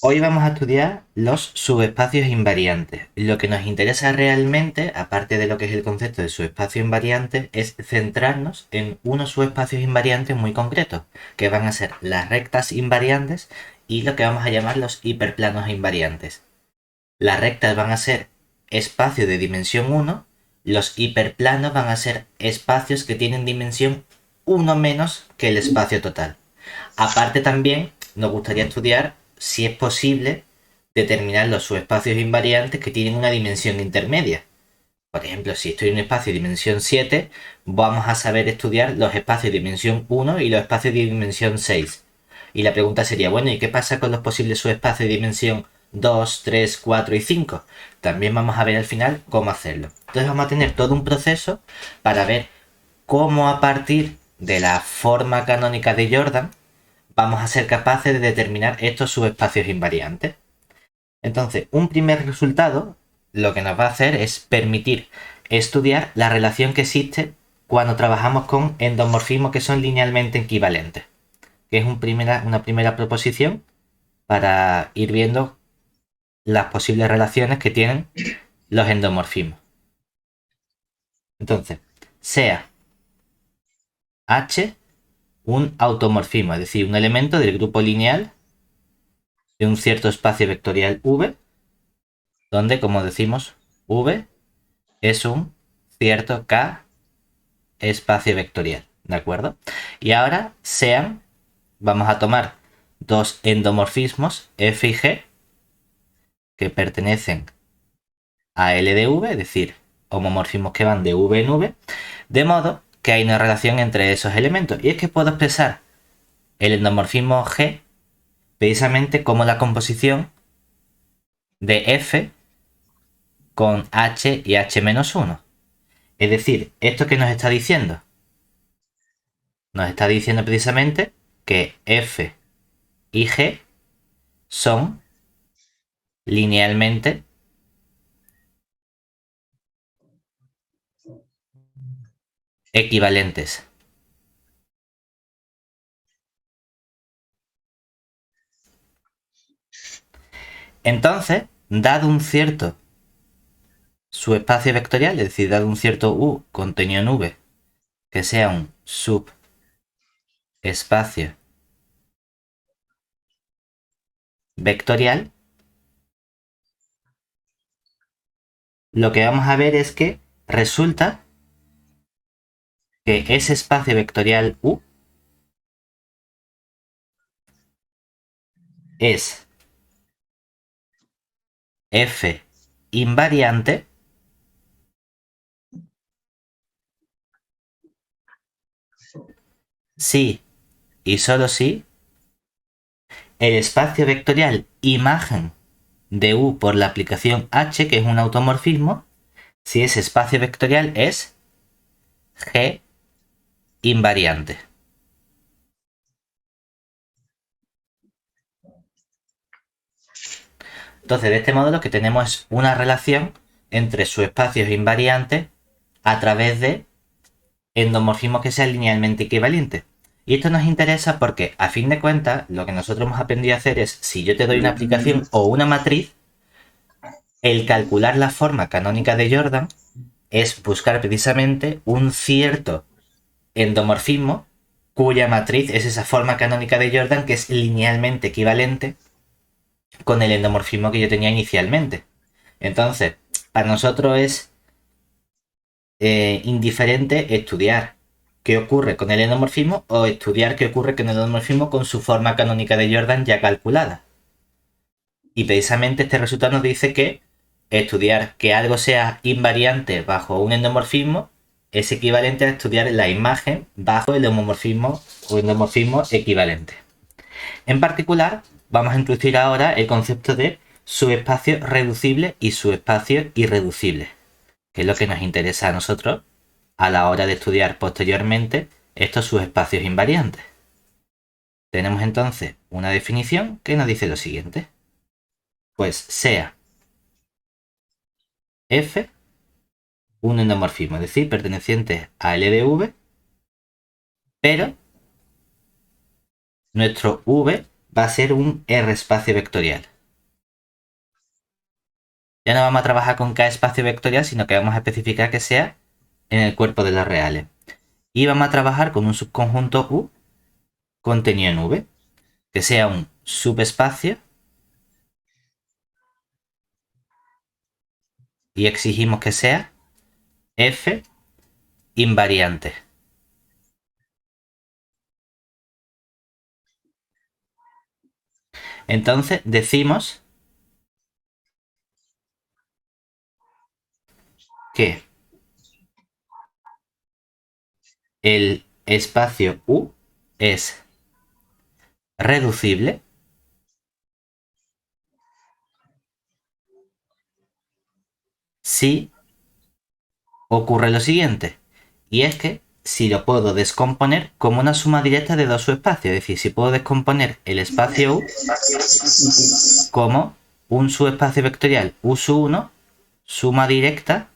Hoy vamos a estudiar los subespacios invariantes. Lo que nos interesa realmente, aparte de lo que es el concepto de subespacio invariante, es centrarnos en unos subespacios invariantes muy concretos, que van a ser las rectas invariantes y lo que vamos a llamar los hiperplanos invariantes. Las rectas van a ser espacios de dimensión 1, los hiperplanos van a ser espacios que tienen dimensión 1 menos que el espacio total. Aparte también nos gustaría estudiar si es posible determinar los subespacios invariantes que tienen una dimensión intermedia. Por ejemplo, si estoy en un espacio de dimensión 7, vamos a saber estudiar los espacios de dimensión 1 y los espacios de dimensión 6. Y la pregunta sería, bueno, ¿y qué pasa con los posibles subespacios de dimensión 2, 3, 4 y 5? También vamos a ver al final cómo hacerlo. Entonces vamos a tener todo un proceso para ver cómo a partir de la forma canónica de Jordan vamos a ser capaces de determinar estos subespacios invariantes. Entonces, un primer resultado lo que nos va a hacer es permitir estudiar la relación que existe cuando trabajamos con endomorfismos que son linealmente equivalentes, que es una primera proposición para ir viendo las posibles relaciones que tienen los endomorfismos. Entonces, sea H un automorfismo, es decir, un elemento del grupo lineal de un cierto espacio vectorial V, donde, como decimos, V es un cierto K espacio vectorial, ¿de acuerdo? Y ahora sean, vamos a tomar dos endomorfismos F y G que pertenecen a L de V, es decir, homomorfismos que van de V en V, de modo que hay una relación entre esos elementos. Y es que puedo expresar el endomorfismo G precisamente como la composición de F con H y H-1. Es decir, ¿esto qué nos está diciendo? Nos está diciendo precisamente que F y G son linealmente equivalentes. Entonces, dado un cierto subespacio vectorial, es decir, dado un cierto U contenido en V, que sea un subespacio vectorial, lo que vamos a ver es que resulta que ese espacio vectorial U es F invariante si y solo si el espacio vectorial imagen de U por la aplicación H, que es un automorfismo, si ese espacio vectorial es G invariante. Entonces, de este modo lo que tenemos es una relación entre subespacios invariantes a través de endomorfismos que sean linealmente equivalentes. Y esto nos interesa porque, a fin de cuentas, lo que nosotros hemos aprendido a hacer es, si yo te doy una aplicación o una matriz, el calcular la forma canónica de Jordan es buscar precisamente un cierto endomorfismo cuya matriz es esa forma canónica de Jordan que es linealmente equivalente con el endomorfismo que yo tenía inicialmente. Entonces, para nosotros es indiferente estudiar qué ocurre con el endomorfismo o estudiar qué ocurre con el endomorfismo con su forma canónica de Jordan ya calculada. Y precisamente este resultado nos dice que estudiar que algo sea invariante bajo un endomorfismo es equivalente a estudiar la imagen bajo el homomorfismo o endomorfismo equivalente. En particular, vamos a introducir ahora el concepto de subespacio reducible y subespacio irreducible, que es lo que nos interesa a nosotros a la hora de estudiar posteriormente estos subespacios invariantes. Tenemos entonces una definición que nos dice lo siguiente. Pues sea F un endomorfismo, es decir, perteneciente a LDV, pero nuestro V va a ser un R espacio vectorial. Ya no vamos a trabajar con K espacio vectorial, sino que vamos a especificar que sea en el cuerpo de los reales. Y vamos a trabajar con un subconjunto U contenido en V, que sea un subespacio, y exigimos que sea F invariante. Entonces decimos que el espacio U es reducible si ocurre lo siguiente, y es que si lo puedo descomponer como una suma directa de dos subespacios, es decir, si puedo descomponer el espacio U como un subespacio vectorial U sub 1, suma directa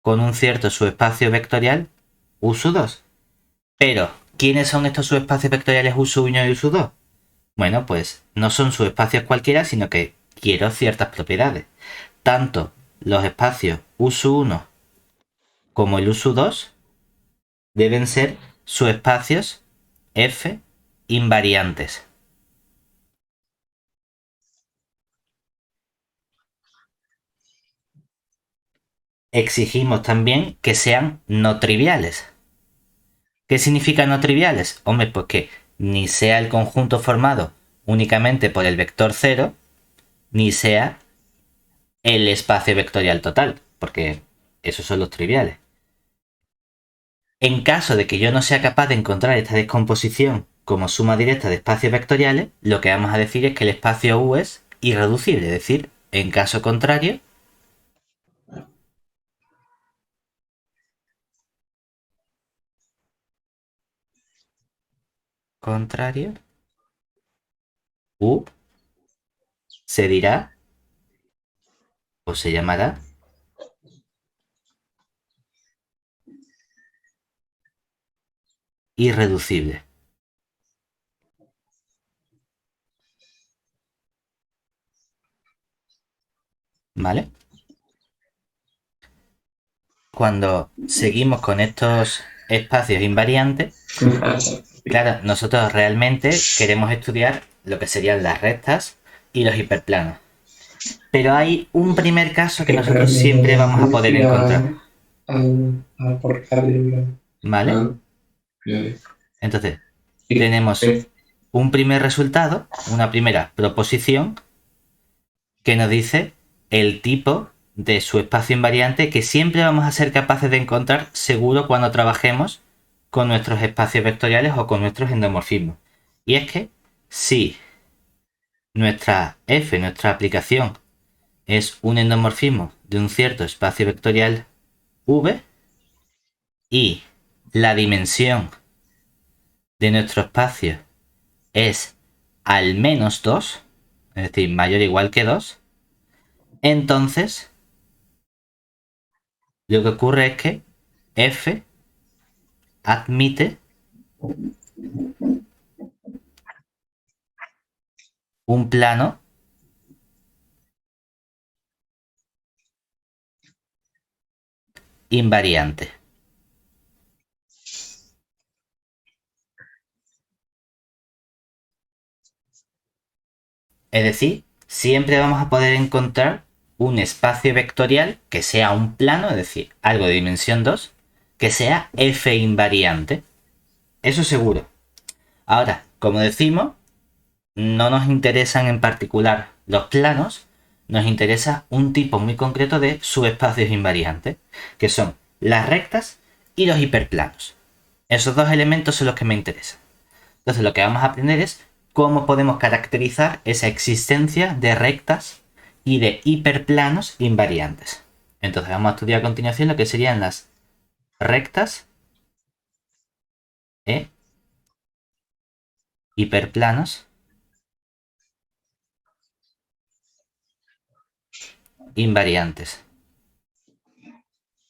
con un cierto subespacio vectorial U sub 2. Pero, ¿quiénes son estos subespacios vectoriales U sub 1 y U sub 2? Bueno, pues no son subespacios cualquiera, sino que quiero ciertas propiedades. Tanto los espacios U sub 1 como el U sub 2 deben ser subespacios F invariantes. Exigimos también que sean no triviales. ¿Qué significa no triviales? Hombre, pues que ni sea el conjunto formado únicamente por el vector 0, ni sea el espacio vectorial total, porque esos son los triviales. En caso de que yo no sea capaz de encontrar esta descomposición como suma directa de espacios vectoriales, lo que vamos a decir es que el espacio U es irreducible, es decir, en caso contrario, U se dirá o se llamará irreducible. ¿Vale? Cuando seguimos con estos espacios invariantes, claro, nosotros realmente queremos estudiar lo que serían las rectas y los hiperplanos. Pero hay un primer caso que nosotros siempre vamos a poder encontrar. ¿Vale? Entonces, tenemos un primer resultado, una primera proposición que nos dice el tipo de su espacio invariante que siempre vamos a ser capaces de encontrar seguro cuando trabajemos con nuestros espacios vectoriales o con nuestros endomorfismos. Y es que si nuestra f, nuestra aplicación, es un endomorfismo de un cierto espacio vectorial V y la dimensión de nuestro espacio es al menos 2, es decir, mayor o igual que 2, entonces lo que ocurre es que f admite un plano invariante. Es decir, siempre vamos a poder encontrar un espacio vectorial que sea un plano, es decir, algo de dimensión 2, que sea f invariante. Eso seguro. Ahora, como decimos, no nos interesan en particular los planos, nos interesa un tipo muy concreto de subespacios invariantes, que son las rectas y los hiperplanos. Esos dos elementos son los que me interesan. Entonces lo que vamos a aprender es cómo podemos caracterizar esa existencia de rectas y de hiperplanos invariantes. Entonces vamos a estudiar a continuación lo que serían las rectas e hiperplanos invariantes.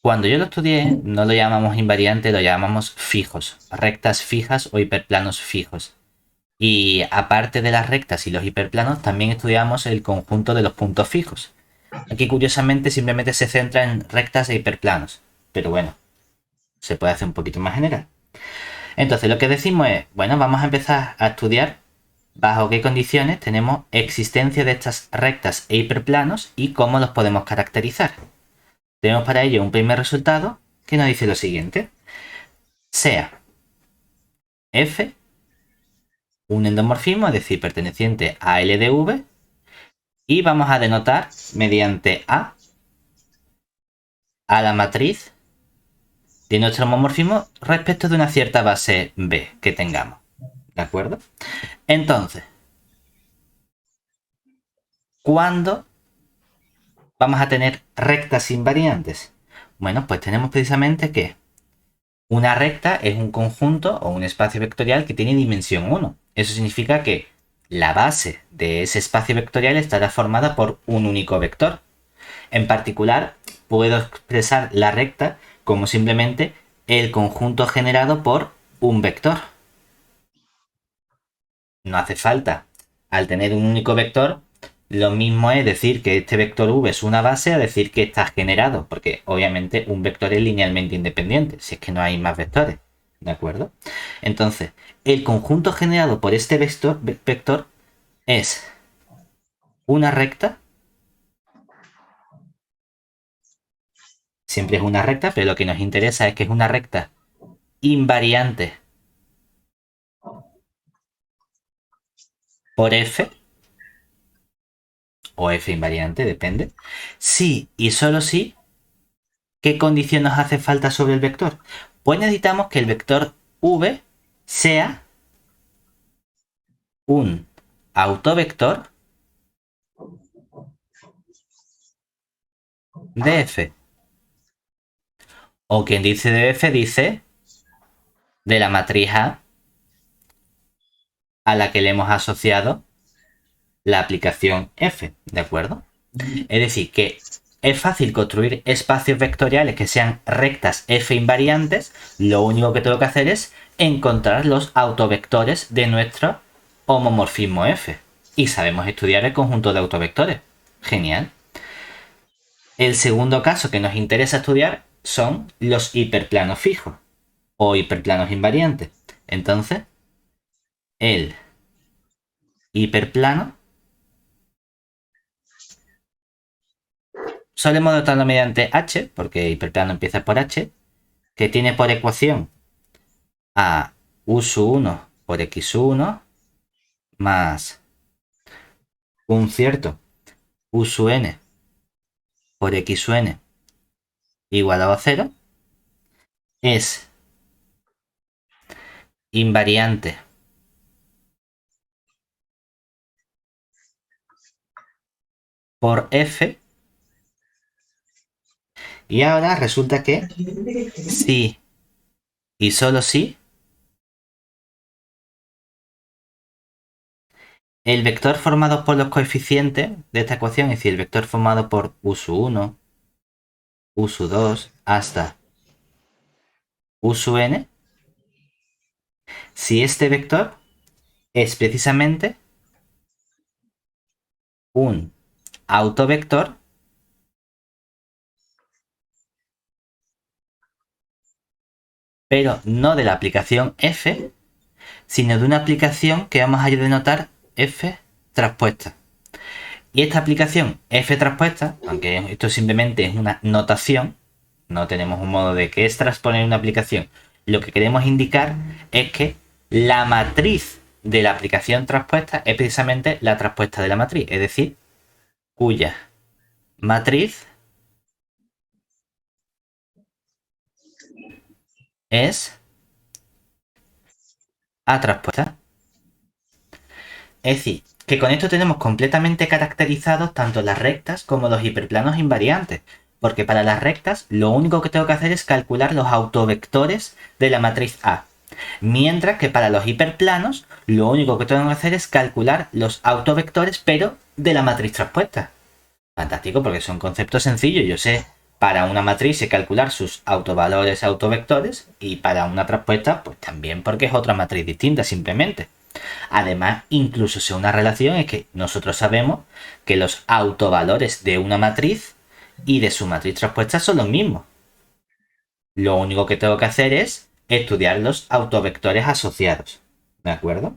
Cuando yo lo estudié, no lo llamamos invariante, lo llamamos fijos, rectas fijas o hiperplanos fijos. Y aparte de las rectas y los hiperplanos, también estudiamos el conjunto de los puntos fijos. Aquí curiosamente simplemente se centra en rectas e hiperplanos, pero bueno, se puede hacer un poquito más general. Entonces lo que decimos es, bueno, vamos a empezar a estudiar bajo qué condiciones tenemos existencia de estas rectas e hiperplanos y cómo los podemos caracterizar. Tenemos para ello un primer resultado que nos dice lo siguiente. Sea F un endomorfismo, es decir, perteneciente a L de V, y vamos a denotar mediante a la matriz de nuestro homomorfismo respecto de una cierta base B que tengamos. ¿De acuerdo? Entonces, ¿cuándo vamos a tener rectas invariantes? Bueno, pues tenemos precisamente que una recta es un conjunto o un espacio vectorial que tiene dimensión 1. Eso significa que la base de ese espacio vectorial estará formada por un único vector. En particular, puedo expresar la recta como simplemente el conjunto generado por un vector. No hace falta, al tener un único vector, lo mismo es decir que este vector v es una base a decir que está generado, porque obviamente un vector es linealmente independiente, si es que no hay más vectores, ¿de acuerdo? Entonces, el conjunto generado por este vector es una recta, siempre es una recta, pero lo que nos interesa es que es una recta invariante por f, o f invariante, depende, si y solo si, ¿qué condición nos hace falta sobre el vector? Pues necesitamos que el vector v sea un autovector de f. O quien dice de f dice de la matriz a la que le hemos asociado la aplicación f, ¿de acuerdo? Es decir, que es fácil construir espacios vectoriales que sean rectas f invariantes. Lo único que tengo que hacer es encontrar los autovectores de nuestro homomorfismo f. Y sabemos estudiar el conjunto de autovectores. Genial. El segundo caso que nos interesa estudiar son los hiperplanos fijos o hiperplanos invariantes. Entonces, el hiperplano solemos notarlo mediante h, porque hiperplano empieza por h, que tiene por ecuación a u sub 1 por x sub 1 más un cierto u sub n por x sub n igualado a 0, es invariante por f, y ahora resulta que si y solo si el vector formado por los coeficientes de esta ecuación, es decir, el vector formado por u sub 1, u sub 2 hasta u sub n, si este vector es precisamente un autovector pero no de la aplicación f, sino de una aplicación que vamos a denotar f traspuesta. Y esta aplicación f traspuesta, aunque esto simplemente es una notación, no tenemos un modo de qué es transponer una aplicación, lo que queremos indicar es que la matriz de la aplicación traspuesta es precisamente la traspuesta de la matriz, es decir, cuya matriz es A traspuesta. Es decir, que con esto tenemos completamente caracterizados tanto las rectas como los hiperplanos invariantes, porque para las rectas lo único que tengo que hacer es calcular los autovectores de la matriz A, mientras que para los hiperplanos lo único que tengo que hacer es calcular los autovectores pero de la matriz traspuesta. Fantástico, porque son conceptos sencillos. Yo sé para una matriz sé calcular sus autovalores autovectores y para una traspuesta pues también, porque es otra matriz distinta simplemente. Además, incluso si una relación es que nosotros sabemos que los autovalores de una matriz y de su matriz traspuesta son los mismos. Lo único que tengo que hacer es estudiar los autovectores asociados. ¿De acuerdo?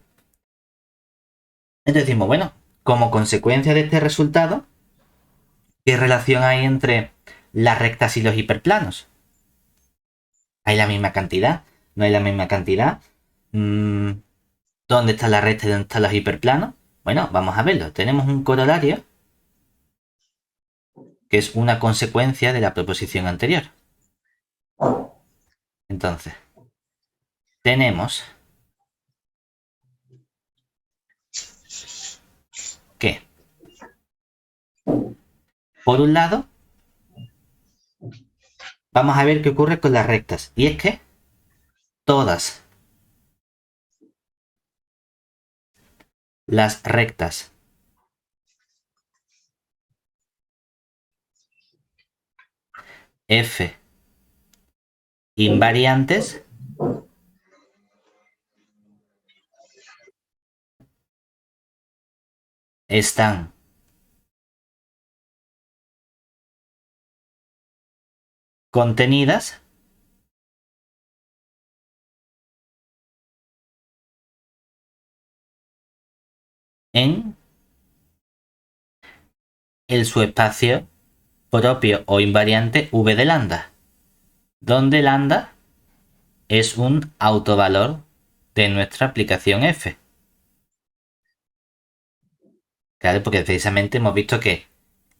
Entonces decimos, bueno, como consecuencia de este resultado, ¿qué relación hay entre las rectas y los hiperplanos? ¿Hay la misma cantidad? ¿No hay la misma cantidad? ¿Dónde está la recta y dónde están los hiperplanos? Bueno, vamos a verlo. Tenemos un corolario que es una consecuencia de la proposición anterior. Entonces, tenemos que, por un lado, vamos a ver qué ocurre con las rectas. Y es que todas las rectas f invariantes están contenidas en el subespacio propio o invariante v de lambda, donde lambda es un autovalor de nuestra aplicación f. Claro, porque precisamente hemos visto que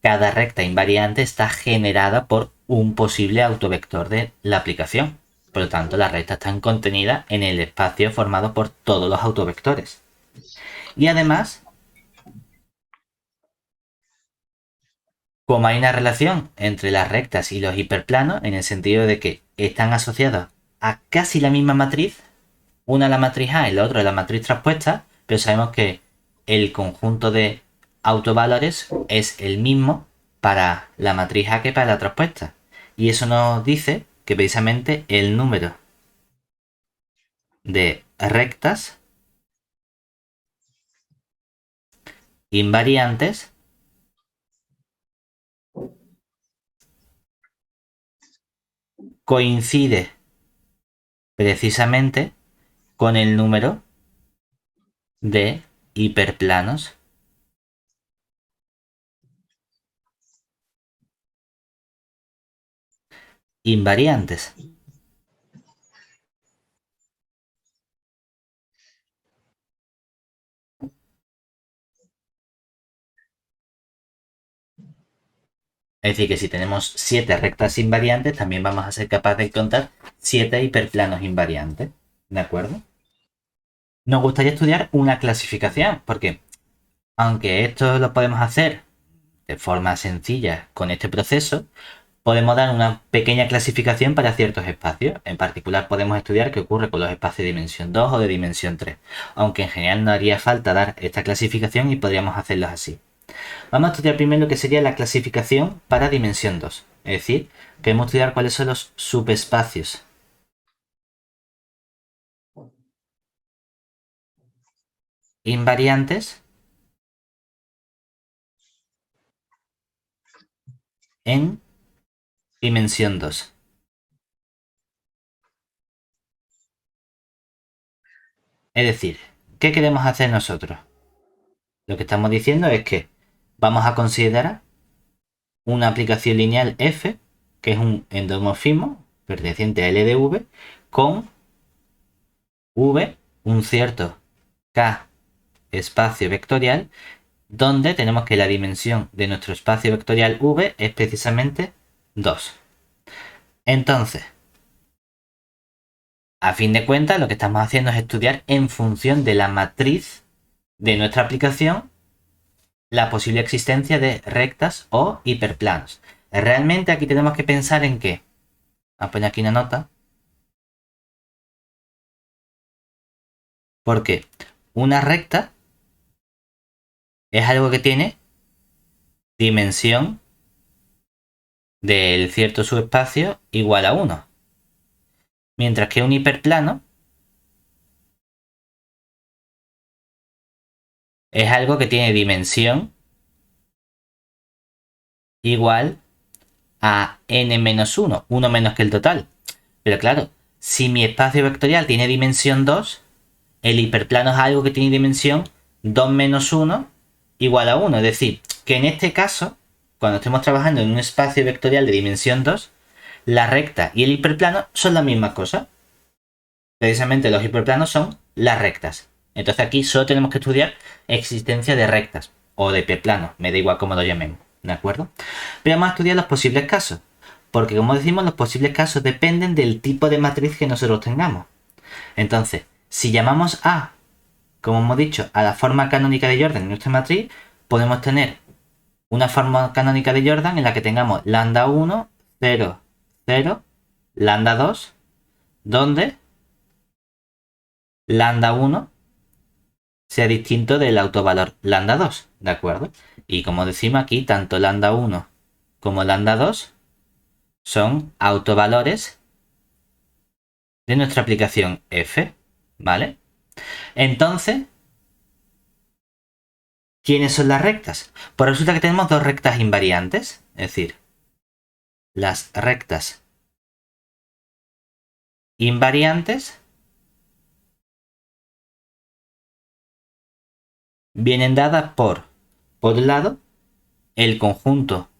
cada recta invariante está generada por un posible autovector de la aplicación. Por lo tanto, las rectas están contenidas en el espacio formado por todos los autovectores. Y además, como hay una relación entre las rectas y los hiperplanos, en el sentido de que están asociados a casi la misma matriz, una la matriz A y la otra la matriz traspuesta, pero sabemos que el conjunto de autovalores es el mismo para la matriz A que para la traspuesta. Y eso nos dice que precisamente el número de rectas invariantes coincide precisamente con el número de hiperplanos invariantes. Es decir, que si tenemos 7 rectas invariantes, también vamos a ser capaces de encontrar 7 hiperplanos invariantes. ¿De acuerdo? Nos gustaría estudiar una clasificación, porque aunque esto lo podemos hacer de forma sencilla con este proceso, podemos dar una pequeña clasificación para ciertos espacios. En particular, podemos estudiar qué ocurre con los espacios de dimensión 2 o de dimensión 3, aunque en general no haría falta dar esta clasificación y podríamos hacerlos así. Vamos a estudiar primero lo que sería la clasificación para dimensión 2, es decir, queremos estudiar cuáles son los subespacios invariantes en dimensión 2. Es decir, ¿qué queremos hacer nosotros? Lo que estamos diciendo es que vamos a considerar una aplicación lineal f, que es un endomorfismo perteneciente a L de V, con V, un cierto K espacio vectorial, donde tenemos que la dimensión de nuestro espacio vectorial V es precisamente 2. Entonces, a fin de cuentas, lo que estamos haciendo es estudiar en función de la matriz de nuestra aplicación la posible existencia de rectas o hiperplanos. Realmente aquí tenemos que pensar en qué. Vamos a poner aquí una nota. Porque una recta es algo que tiene dimensión del cierto subespacio igual a 1. Mientras que un hiperplano es algo que tiene dimensión igual a n-1, 1 menos que el total. Pero claro, si mi espacio vectorial tiene dimensión 2, el hiperplano es algo que tiene dimensión 2 menos 1 igual a 1. Es decir, que en este caso, cuando estemos trabajando en un espacio vectorial de dimensión 2, la recta y el hiperplano son la misma cosa. Precisamente los hiperplanos son las rectas. Entonces aquí solo tenemos que estudiar existencia de rectas o de hiperplanos, me da igual cómo lo llamemos, ¿de acuerdo? Pero vamos a estudiar los posibles casos, porque como decimos, los posibles casos dependen del tipo de matriz que nosotros tengamos. Entonces, si llamamos A, como hemos dicho, a la forma canónica de Jordan en nuestra matriz, podemos tener una forma canónica de Jordan en la que tengamos lambda 1, 0, 0, lambda 2, donde lambda 1 sea distinto del autovalor lambda 2, ¿de acuerdo? Y como decimos aquí, tanto lambda 1 como lambda 2 son autovalores de nuestra aplicación f, ¿vale? Entonces, ¿quiénes son las rectas? Pues resulta que tenemos dos rectas invariantes, es decir, las rectas invariantes vienen dadas por un lado, el conjunto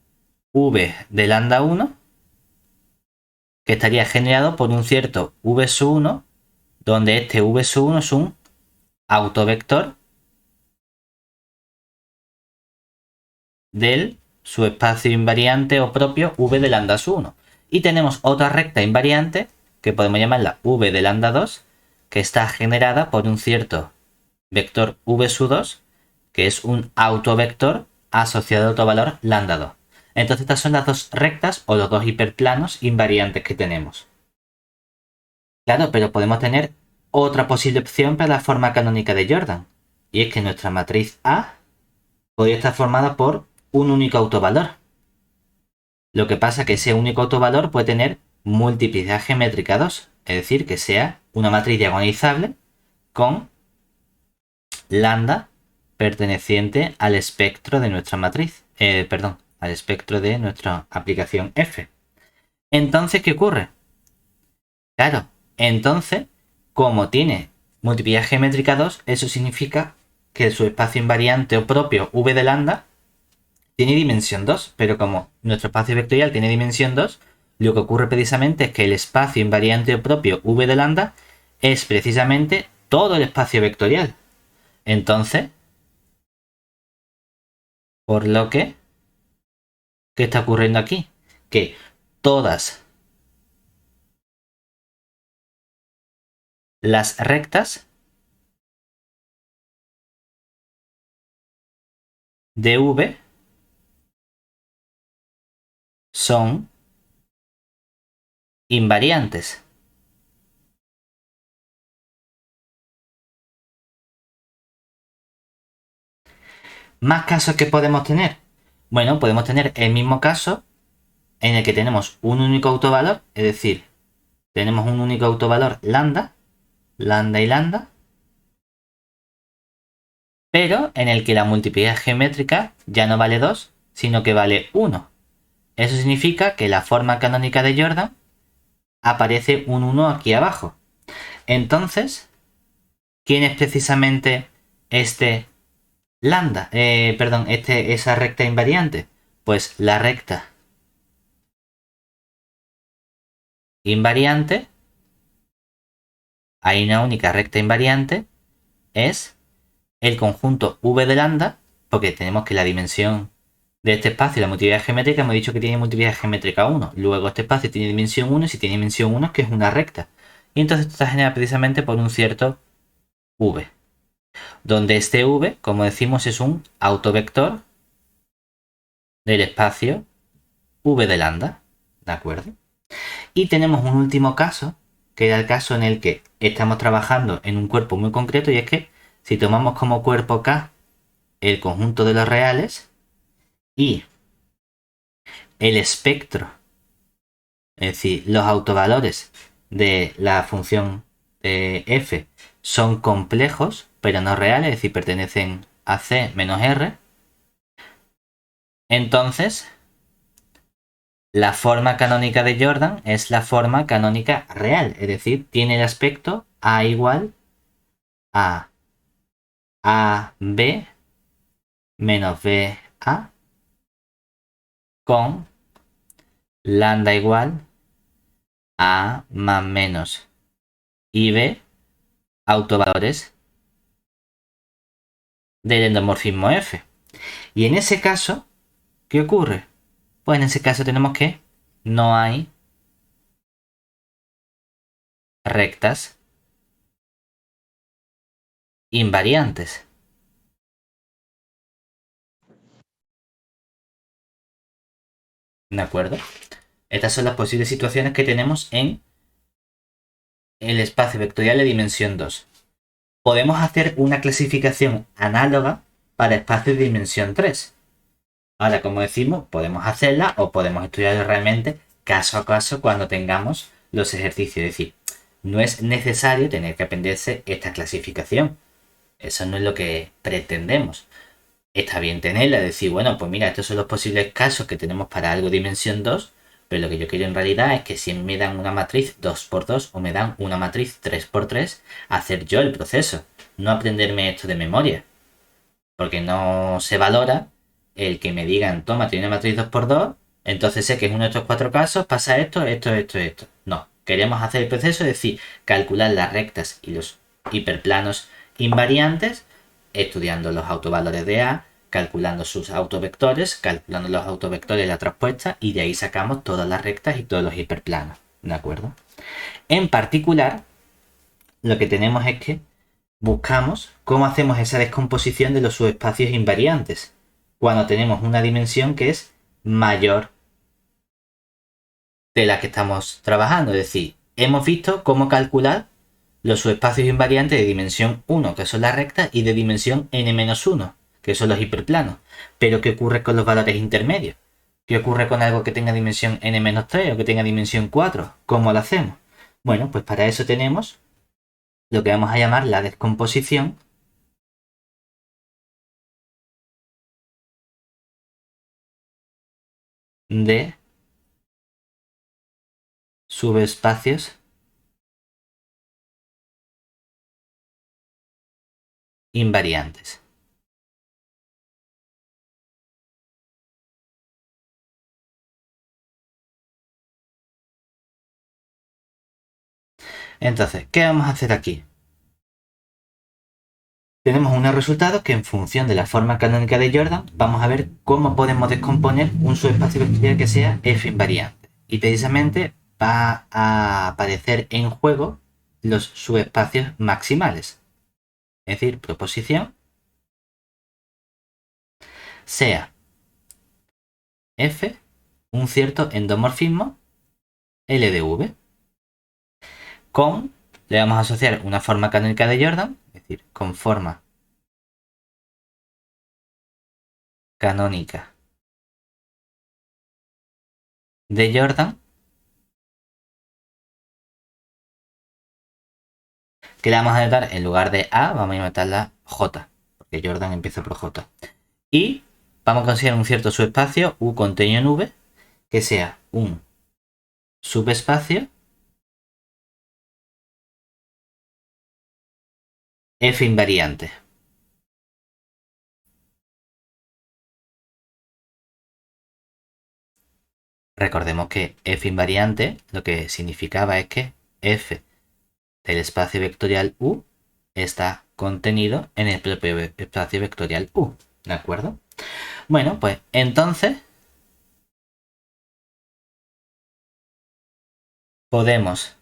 v de lambda 1, que estaría generado por un cierto v1, donde este v1 es un autovector del subespacio invariante o propio v de lambda 1. Y tenemos otra recta invariante, que podemos llamarla v de lambda 2, que está generada por un cierto vector v2, que es un autovector asociado a otro valor lambda 2. Entonces estas son las dos rectas o los dos hiperplanos invariantes que tenemos. Claro, pero podemos tener otra posible opción para la forma canónica de Jordan. Y es que nuestra matriz A podría estar formada por un único autovalor. Lo que pasa es que ese único autovalor puede tener multiplicidad geométrica 2. Es decir, que sea una matriz diagonalizable con lambda perteneciente al espectro de nuestra matriz. Al espectro de nuestra aplicación f. Entonces, ¿qué ocurre? Claro, entonces, como tiene multiplicidad geométrica 2, eso significa que su espacio invariante o propio v de lambda tiene dimensión 2, pero como nuestro espacio vectorial tiene dimensión 2, lo que ocurre precisamente es que el espacio invariante o propio v de lambda es precisamente todo el espacio vectorial. Entonces, por lo que, ¿qué está ocurriendo aquí? Que todas las rectas de v son invariantes. ¿Más casos que podemos tener? Bueno, podemos tener el mismo caso en el que tenemos un único autovalor, es decir, tenemos un único autovalor lambda, lambda y lambda, pero en el que la multiplicidad geométrica ya no vale 2, sino que vale 1. Eso significa que la forma canónica de Jordan aparece un 1 aquí abajo. Entonces, ¿quién es precisamente este lambda? Esa recta invariante. Pues la recta invariante, hay una única recta invariante, es el conjunto v de lambda, porque tenemos que la dimensión de este espacio, la multiplicidad geométrica, hemos dicho que tiene multiplicidad geométrica 1. Luego este espacio tiene dimensión 1 y si tiene dimensión 1 es que es una recta. Y entonces esto está generado precisamente por un cierto v, donde este v, como decimos, es un autovector del espacio v de lambda, ¿de acuerdo? Y tenemos un último caso, que era el caso en el que estamos trabajando en un cuerpo muy concreto, y es que si tomamos como cuerpo K el conjunto de los reales y el espectro, es decir, los autovalores de la función de f son complejos, pero no reales, es decir, pertenecen a C menos R, entonces la forma canónica de Jordan es la forma canónica real, es decir, tiene el aspecto A igual a AB menos BA con lambda igual a más menos IB autovalores del endomorfismo F. Y en ese caso, ¿qué ocurre? Pues en ese caso tenemos que no hay rectas invariantes. ¿De acuerdo? Estas son las posibles situaciones que tenemos en el espacio vectorial de dimensión 2. Podemos hacer una clasificación análoga para espacios de dimensión 3. Ahora, como decimos, podemos hacerla o podemos estudiarlo realmente caso a caso cuando tengamos los ejercicios. Es decir, no es necesario tener que aprenderse esta clasificación. Eso no es lo que pretendemos. Está bien tenerla, decir, bueno, pues mira, estos son los posibles casos que tenemos para algo de dimensión 2, pero lo que yo quiero en realidad es que si me dan una matriz 2x2 o me dan una matriz 3x3, hacer yo el proceso, no aprenderme esto de memoria. Porque no se valora el que me digan, toma, tiene una matriz 2x2, entonces sé que en uno de estos 4 casos pasa esto, esto, esto, esto. No, queremos hacer el proceso, es decir, calcular las rectas y los hiperplanos invariantes, estudiando los autovalores de A, calculando sus autovectores, calculando los autovectores de la traspuesta, y de ahí sacamos todas las rectas y todos los hiperplanos. ¿De acuerdo? En particular, lo que tenemos es que buscamos cómo hacemos esa descomposición de los subespacios invariantes cuando tenemos una dimensión que es mayor de la que estamos trabajando. Es decir, hemos visto cómo calcular los subespacios invariantes de dimensión 1, que son las rectas, y de dimensión n-1, que son los hiperplanos. Pero ¿qué ocurre con los valores intermedios? ¿Qué ocurre con algo que tenga dimensión n-3 o que tenga dimensión 4? ¿Cómo lo hacemos? Bueno, pues para eso tenemos lo que vamos a llamar la descomposición de subespacios invariantes. Entonces, ¿qué vamos a hacer aquí? Tenemos unos resultados que en función de la forma canónica de Jordan vamos a ver cómo podemos descomponer un subespacio vectorial que sea F invariante. Y precisamente va a aparecer en juego los subespacios maximales. Es decir, proposición sea F un cierto endomorfismo L de V con, le vamos a asociar una forma canónica de Jordan, es decir, con forma canónica de Jordan, que le vamos a dar en lugar de A, vamos a inventarla J, porque Jordan empieza por J. Y vamos a considerar un cierto subespacio U contenido en V, que sea un subespacio F invariante. Recordemos que F invariante lo que significaba es que F del espacio vectorial U está contenido en el propio espacio vectorial U. ¿De acuerdo? Bueno, pues entonces podemos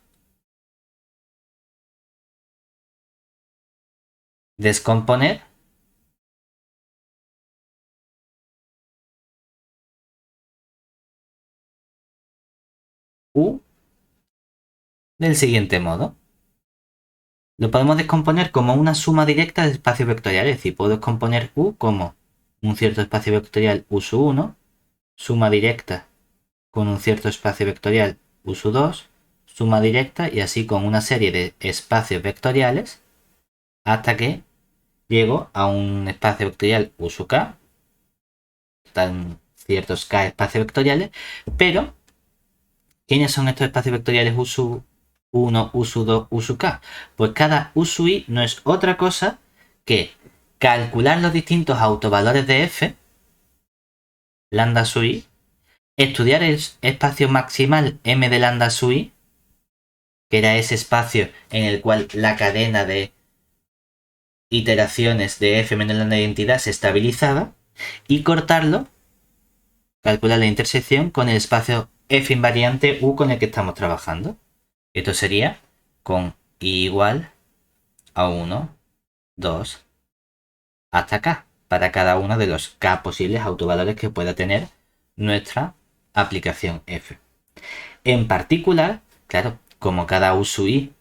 descomponer U del siguiente modo. Lo podemos descomponer como una suma directa de espacios vectoriales. Es decir, puedo descomponer U como un cierto espacio vectorial U sub 1, suma directa con un cierto espacio vectorial U sub 2, suma directa y así con una serie de espacios vectoriales hasta que llego a un espacio vectorial U sub K, están ciertos K espacios vectoriales, pero ¿quiénes son estos espacios vectoriales U sub 1, U sub 2, U sub K? Pues cada U sub I no es otra cosa que calcular los distintos autovalores de F, lambda sub I, estudiar el espacio maximal M de lambda sub I, que era ese espacio en el cual la cadena de iteraciones de F menos lambda de identidad se estabilizaba, y cortarlo, calcular la intersección con el espacio F invariante U con el que estamos trabajando. Esto sería con I igual a 1, 2, hasta K, para cada uno de los K posibles autovalores que pueda tener nuestra aplicación F. En particular, claro, como cada U sub I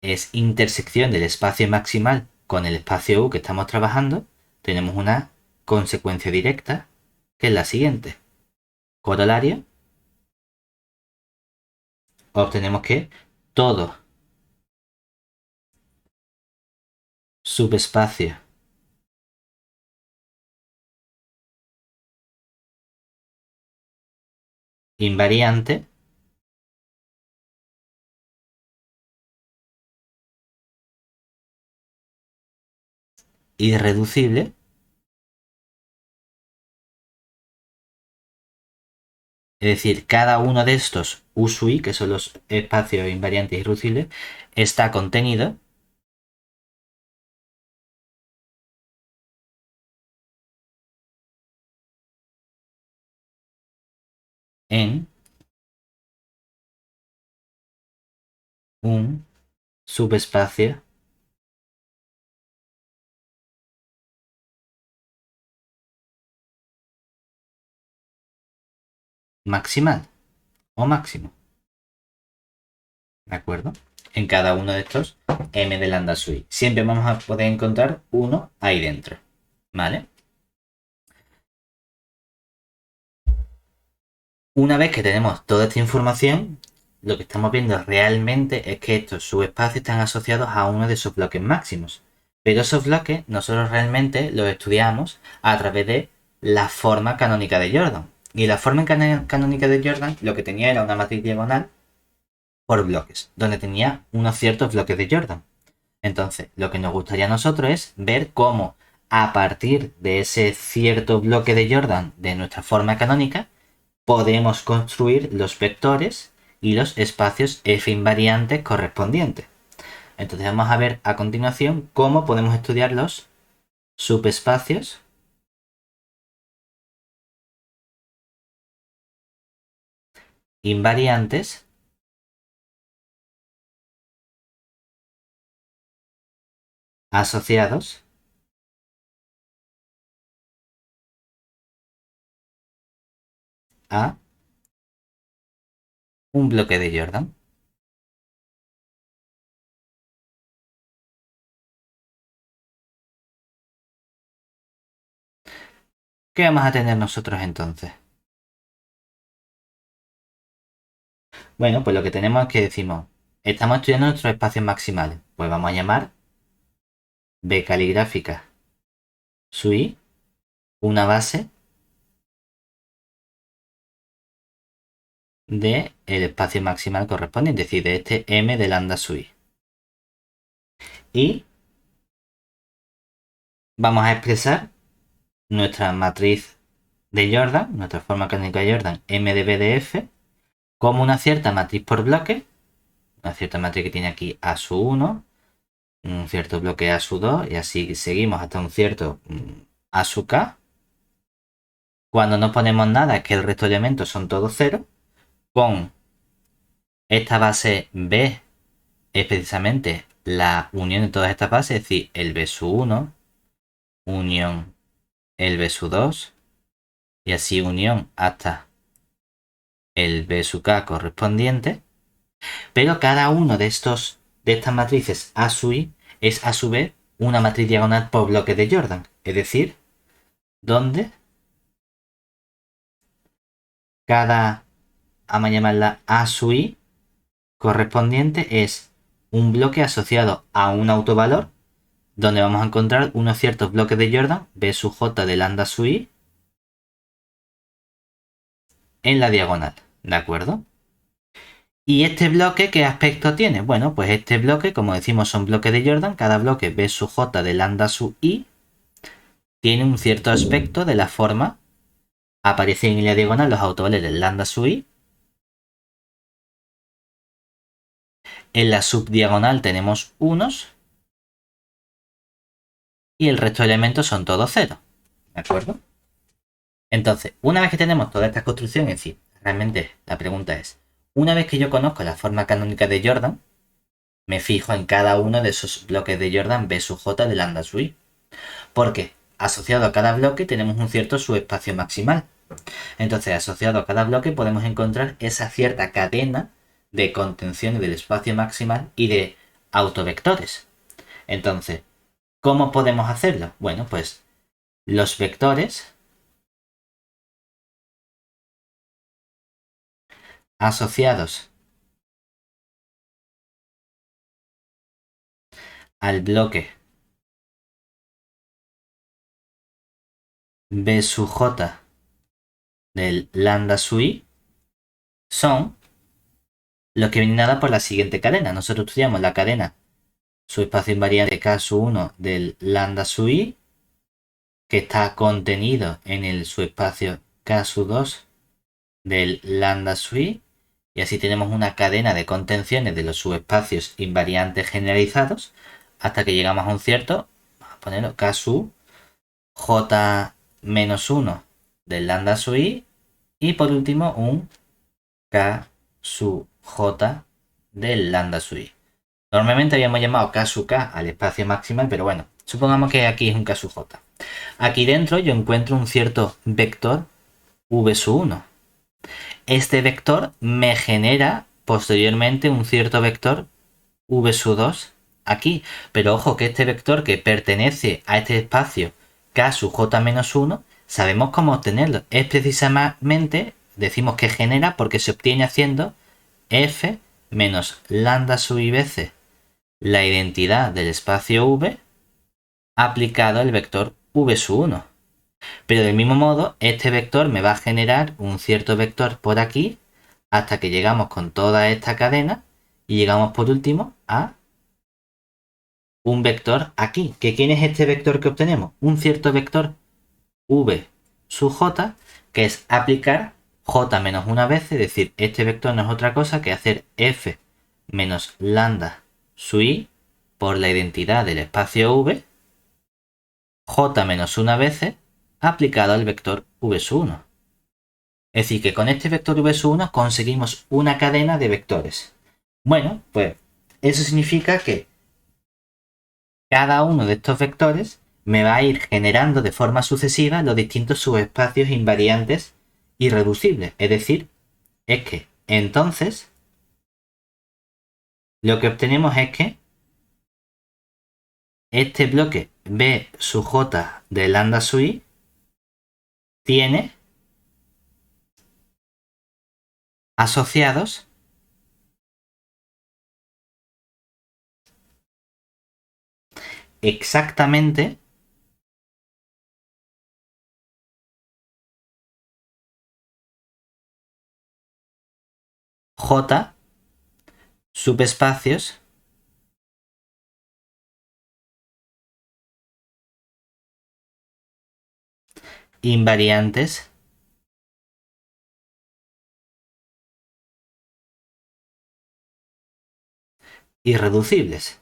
es intersección del espacio maximal con el espacio U que estamos trabajando, tenemos una consecuencia directa que es la siguiente. Corolario, obtenemos que todo subespacio invariante irreducible es decir, cada uno de estos U sub I, que son los espacios invariantes irreducibles, está contenido en un subespacio maximal o máximo. ¿De acuerdo? En cada uno de estos M de lambda sub I. Siempre vamos a poder encontrar uno ahí dentro. ¿Vale? Una vez que tenemos toda esta información, lo que estamos viendo realmente es que estos subespacios están asociados a uno de esos bloques máximos. Pero esos bloques nosotros realmente los estudiamos a través de la forma canónica de Jordan. Y la forma canónica de Jordan lo que tenía era una matriz diagonal por bloques, donde tenía unos ciertos bloques de Jordan. Entonces, lo que nos gustaría a nosotros es ver cómo a partir de ese cierto bloque de Jordan de nuestra forma canónica, podemos construir los vectores y los espacios F invariantes correspondientes. Entonces vamos a ver a continuación cómo podemos estudiar los subespacios invariantes asociados a un bloque de Jordan. ¿Qué vamos a tener nosotros entonces? Bueno, pues lo que tenemos es que decimos, estamos estudiando nuestros espacios maximales. Pues vamos a llamar B caligráfica sui una base del espacio maximal correspondiente, es decir, de este M de lambda sui. Y vamos a expresar nuestra matriz de Jordan, nuestra forma canónica de Jordan, M de B de F, como una cierta matriz por bloque, una cierta matriz que tiene aquí A sub 1, un cierto bloque A sub 2, y así seguimos hasta un cierto A sub K. Cuando no ponemos nada es que el resto de elementos son todos cero, con esta base B es precisamente la unión de todas estas bases, es decir, el B sub 1, unión el B sub 2, y así unión hasta el B sub K correspondiente, pero cada uno de estas matrices A sub I es a su vez una matriz diagonal por bloque de Jordan, es decir, donde cada, vamos a llamarla A sub I, correspondiente es un bloque asociado a un autovalor donde vamos a encontrar unos ciertos bloques de Jordan, B sub j de lambda sub i, en la diagonal, ¿de acuerdo? ¿Y este bloque qué aspecto tiene? Bueno, pues este bloque, como decimos, son bloques de Jordan, cada bloque B sub j de lambda sub i tiene un cierto aspecto de la forma, aparecen en la diagonal los autovalores del lambda sub i, en la subdiagonal tenemos unos y el resto de elementos son todos ceros, ¿de acuerdo? Entonces, una vez que tenemos toda esta construcción en sí, realmente la pregunta es, una vez que yo conozco la forma canónica de Jordan, me fijo en cada uno de esos bloques de Jordan B sub j de lambda sub i, porque asociado a cada bloque tenemos un cierto subespacio maximal. Entonces, asociado a cada bloque podemos encontrar esa cierta cadena de contenciones del espacio maximal y de autovectores. Entonces, ¿cómo podemos hacerlo? Bueno, pues los vectores asociados al bloque B sub j del lambda sub i son los que vienen dados por la siguiente cadena. Nosotros estudiamos la cadena subespacio invariante K sub 1 del lambda sub i, que está contenido en el subespacio K sub 2 del lambda sub i, y así tenemos una cadena de contenciones de los subespacios invariantes generalizados hasta que llegamos a un cierto, vamos a ponerlo K sub j menos 1 del lambda sub i, y por último un K sub j del lambda sub i. Normalmente habíamos llamado K sub k al espacio maximal, pero bueno, supongamos que aquí es un K sub j. Aquí dentro yo encuentro un cierto vector v sub 1. Este vector me genera posteriormente un cierto vector v sub 2 aquí. Pero ojo que este vector que pertenece a este espacio K sub j menos 1, sabemos cómo obtenerlo. Es precisamente, decimos que genera porque se obtiene haciendo f menos lambda sub i veces la identidad del espacio v aplicado al vector v sub 1. Pero del mismo modo, este vector me va a generar un cierto vector por aquí hasta que llegamos con toda esta cadena y llegamos por último a un vector aquí. ¿Que quién es este vector que obtenemos? Un cierto vector v sub j, que es aplicar j menos una vez, es decir, este vector no es otra cosa que hacer f menos lambda sub i por la identidad del espacio v, j menos una veces aplicado al vector v sub 1. Es decir, que con este vector v sub 1 conseguimos una cadena de vectores. Bueno, pues eso significa que cada uno de estos vectores me va a ir generando de forma sucesiva los distintos subespacios invariantes irreducibles. Es decir, es que entonces lo que obtenemos es que este bloque B sub j de lambda sub i tiene asociados exactamente j subespacios invariantes irreducibles.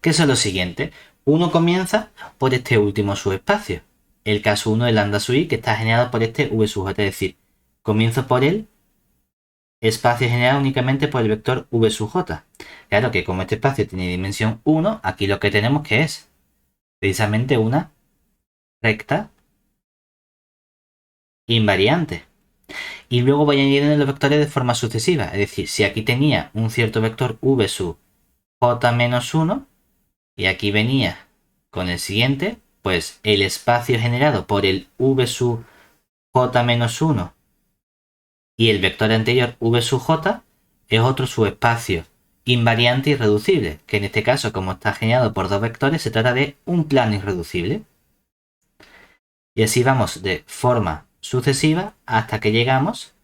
¿Qué son lo siguiente? Uno comienza por este último subespacio, el caso 1 de lambda sub i, que está generado por este v sub j, es decir, comienzo por el espacio generado únicamente por el vector v sub j. Claro que como este espacio tiene dimensión 1, aquí lo que tenemos que es precisamente una recta invariante. Y luego voy añadiendo los vectores de forma sucesiva. Es decir, si aquí tenía un cierto vector v sub j menos 1 y aquí venía con el siguiente, pues el espacio generado por el v sub j menos 1 Y el vector anterior v sub j es otro subespacio invariante irreducible, que en este caso, como está generado por dos vectores, se trata de un plano irreducible. Y así vamos de forma sucesiva hasta que llegamos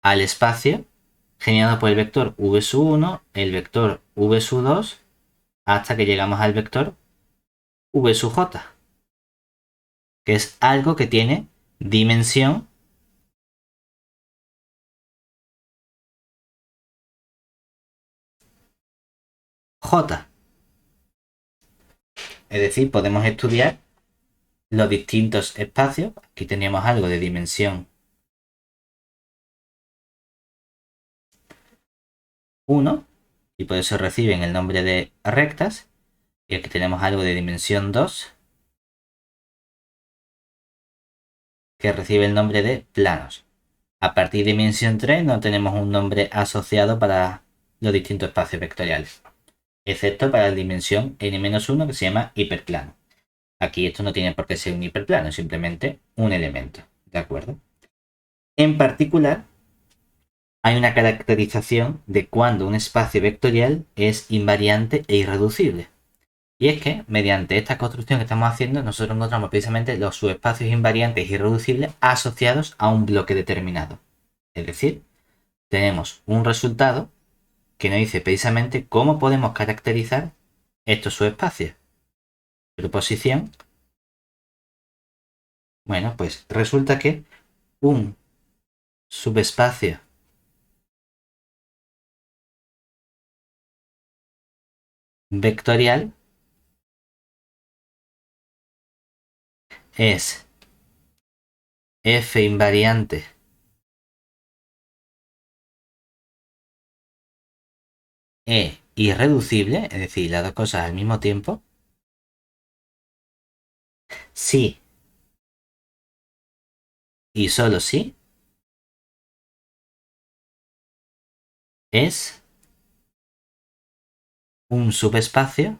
al espacio generado por el vector v sub 1, el vector v sub 2, hasta que llegamos al vector v sub j, que es algo que tiene dimensión j. Es decir, podemos estudiar los distintos espacios. Aquí teníamos algo de dimensión 1 y por eso reciben el nombre de rectas. Y aquí tenemos algo de dimensión 2 que recibe el nombre de planos. A partir de dimensión 3 no tenemos un nombre asociado para los distintos espacios vectoriales, excepto para la dimensión n-1 que se llama hiperplano. Aquí esto no tiene por qué ser un hiperplano, es simplemente un elemento, ¿de acuerdo? En particular, hay una caracterización de cuando un espacio vectorial es invariante e irreducible. Y es que, mediante esta construcción que estamos haciendo, nosotros encontramos precisamente los subespacios invariantes e irreducibles asociados a un bloque determinado. Es decir, tenemos un resultado que nos dice precisamente cómo podemos caracterizar estos subespacios. Proposición. Bueno, pues resulta que un subespacio vectorial es f invariante e irreducible, es decir, las dos cosas al mismo tiempo, si y solo si es un subespacio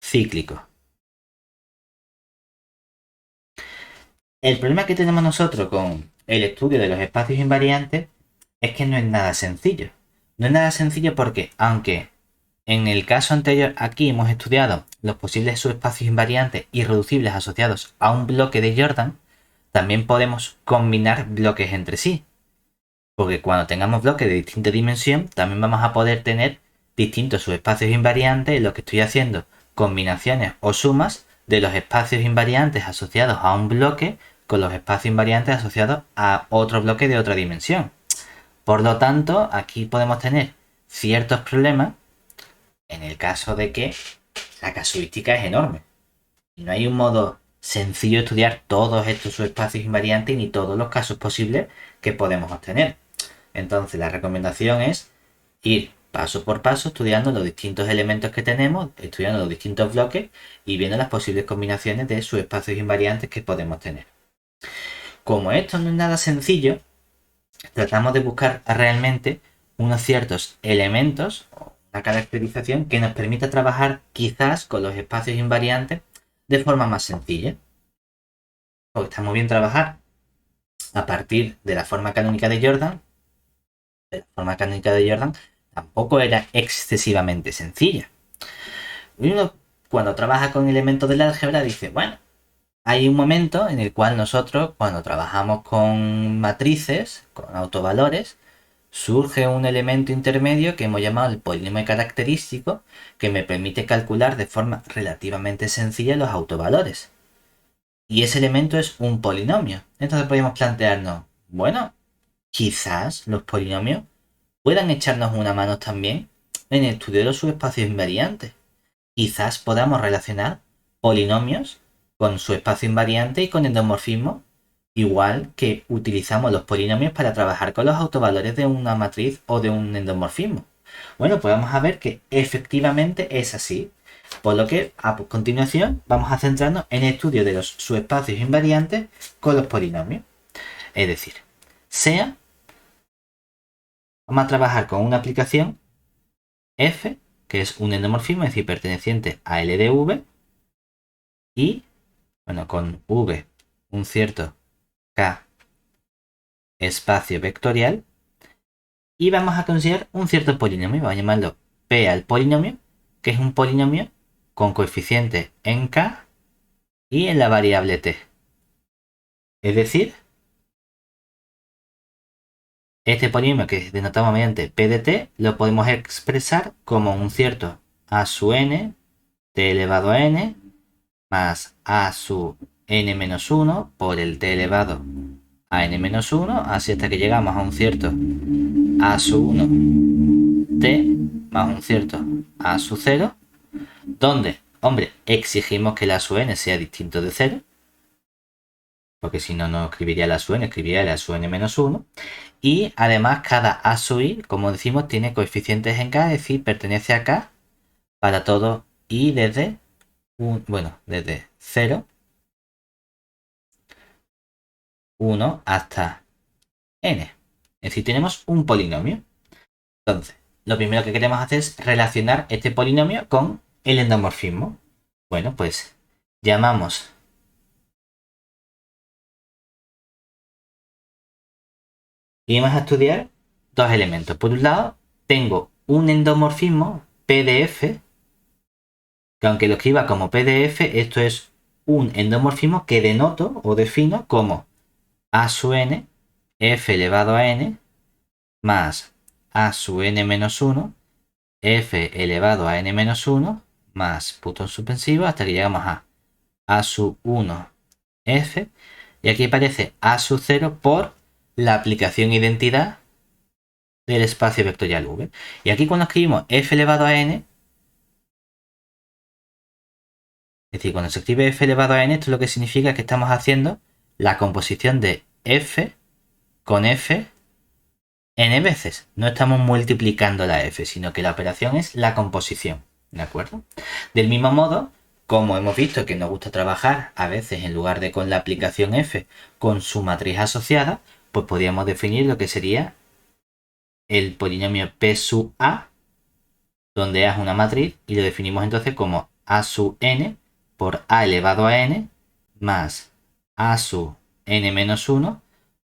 cíclico. El problema que tenemos nosotros con el estudio de los espacios invariantes es que no es nada sencillo. No es nada sencillo porque, aunque en el caso anterior aquí hemos estudiado los posibles subespacios invariantes irreducibles asociados a un bloque de Jordan, también podemos combinar bloques entre sí. Porque cuando tengamos bloques de distinta dimensión, también vamos a poder tener distintos subespacios invariantes en los que estoy haciendo combinaciones o sumas de los espacios invariantes asociados a un bloque con los espacios invariantes asociados a otro bloque de otra dimensión. Por lo tanto, aquí podemos tener ciertos problemas en el caso de que la casuística es enorme. Y no hay un modo sencillo de estudiar todos estos subespacios invariantes ni todos los casos posibles que podemos obtener. Entonces, la recomendación es ir paso por paso estudiando los distintos elementos que tenemos, estudiando los distintos bloques y viendo las posibles combinaciones de subespacios invariantes que podemos tener. Como esto no es nada sencillo, tratamos de buscar realmente unos ciertos elementos o una caracterización que nos permita trabajar quizás con los espacios invariantes de forma más sencilla. Porque está muy bien trabajar a partir de la forma canónica de Jordan. La forma canónica de Jordan tampoco era excesivamente sencilla. Uno, cuando trabaja con elementos del álgebra, dice, bueno, hay un momento en el cual nosotros, cuando trabajamos con matrices, con autovalores, surge un elemento intermedio que hemos llamado el polinomio característico, que me permite calcular de forma relativamente sencilla los autovalores. Y ese elemento es un polinomio. Entonces podemos plantearnos, bueno, quizás los polinomios puedan echarnos una mano también en el estudio de los subespacios invariantes. Quizás podamos relacionar polinomios con su espacio invariante y con endomorfismo, igual que utilizamos los polinomios para trabajar con los autovalores de una matriz o de un endomorfismo. Bueno, pues vamos a ver que efectivamente es así. Por lo que a continuación vamos a centrarnos en el estudio de los subespacios invariantes con los polinomios. Es decir, vamos a trabajar con una aplicación f, que es un endomorfismo, es decir, perteneciente a L de V, y, bueno, con V un cierto K espacio vectorial y vamos a considerar un cierto polinomio. Vamos a llamarlo P al polinomio, que es un polinomio con coeficientes en K y en la variable T. Es decir, este polinomio que denotamos mediante P de T lo podemos expresar como un cierto A sub n T elevado a n más A sub n menos 1 por el T elevado a n menos 1, así hasta que llegamos a un cierto A sub 1 T más un cierto A sub 0, donde, hombre, exigimos que el A sub n sea distinto de 0, porque si no, no escribiría el A sub n, escribiría el A sub n menos 1. Y además cada A sub i, como decimos, tiene coeficientes en K, es decir, pertenece a K para todo i desde, desde 0, 1 hasta n. Es decir, tenemos un polinomio. Entonces, lo primero que queremos hacer es relacionar este polinomio con el endomorfismo. Bueno, pues llamamos y vamos a estudiar dos elementos. Por un lado, tengo un endomorfismo PDF, que aunque lo escriba como PDF, esto es un endomorfismo que denoto o defino como A sub n f elevado a n más A sub n menos 1 f elevado a n menos 1 más punto suspensivo hasta que llegamos a sub 1 f, y aquí aparece A sub 0 por la aplicación identidad del espacio vectorial v. Y aquí cuando escribimos f elevado a n, es decir, cuando se escribe f elevado a n, esto lo que significa que estamos haciendo la composición de f con f n veces. No estamos multiplicando la f, sino que la operación es la composición. ¿De acuerdo? Del mismo modo, como hemos visto que nos gusta trabajar a veces en lugar de con la aplicación f, con su matriz asociada, pues podríamos definir lo que sería el polinomio p sub a, donde a es una matriz, y lo definimos entonces como a sub n por a elevado a n más a sub n menos 1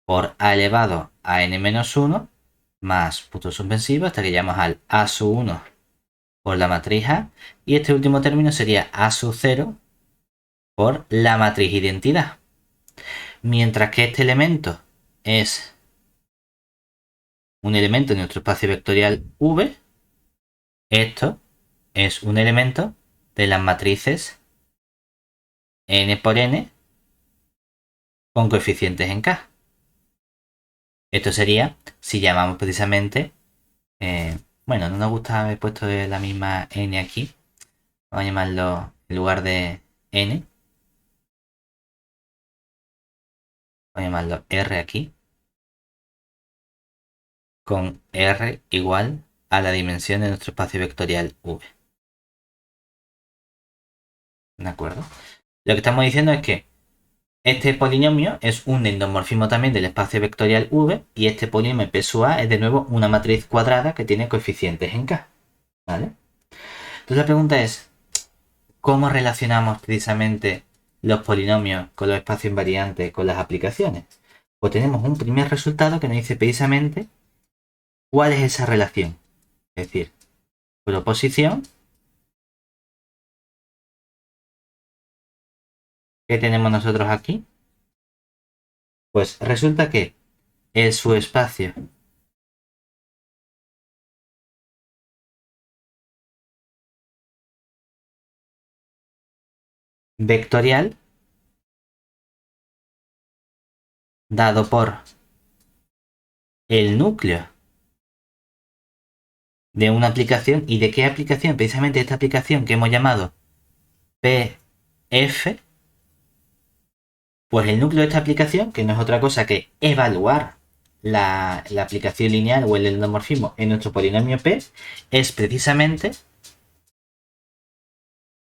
por a elevado a n menos 1 más punto suspensivo hasta que llegamos al a sub 1 por la matriz A, y este último término sería a sub 0 por la matriz identidad. Mientras que este elemento es un elemento de nuestro espacio vectorial V, esto es un elemento de las matrices n por n con coeficientes en K. Esto sería si llamamos precisamente, bueno, no nos gusta haber puesto la misma n aquí, vamos a llamarlo en lugar de n, vamos a llamarlo r aquí, con r igual a la dimensión de nuestro espacio vectorial V. ¿De acuerdo? Lo que estamos diciendo es que este polinomio es un endomorfismo también del espacio vectorial V, y este polinomio P sub A es de nuevo una matriz cuadrada que tiene coeficientes en K. ¿Vale? Entonces la pregunta es, ¿cómo relacionamos precisamente los polinomios con los espacios invariantes con las aplicaciones? Pues tenemos un primer resultado que nos dice precisamente cuál es esa relación. Es decir, proposición que tenemos nosotros aquí. Pues resulta que el subespacio vectorial dado por el núcleo de una aplicación. ¿Y de qué aplicación? Precisamente esta aplicación que hemos llamado PF, pues el núcleo de esta aplicación, que no es otra cosa que evaluar la aplicación lineal o el endomorfismo en nuestro polinomio P, es precisamente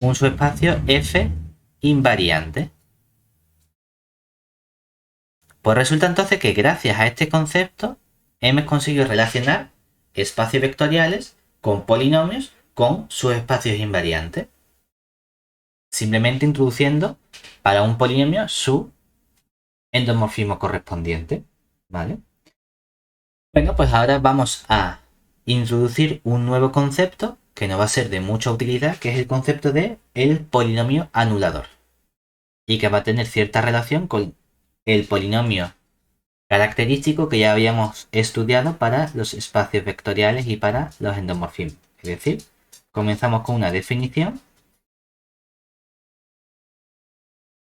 un subespacio F invariante. Pues resulta entonces que gracias a este concepto hemos conseguido relacionar espacios vectoriales con polinomios con subespacios invariantes. Simplemente introduciendo para un polinomio su endomorfismo correspondiente, ¿vale? Bueno, pues ahora vamos a introducir un nuevo concepto que nos va a ser de mucha utilidad, que es el concepto de el polinomio anulador y que va a tener cierta relación con el polinomio característico que ya habíamos estudiado para los espacios vectoriales y para los endomorfismos. Es decir, comenzamos con una definición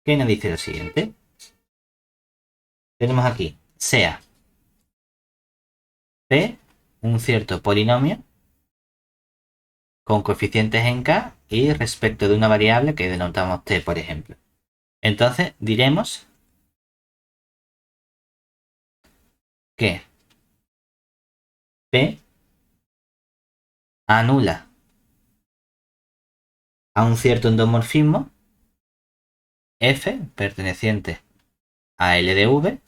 que nos dice lo siguiente. Tenemos aquí sea P un cierto polinomio con coeficientes en K y respecto de una variable que denotamos T, por ejemplo. Entonces diremos que P anula a un cierto endomorfismo F perteneciente a L de V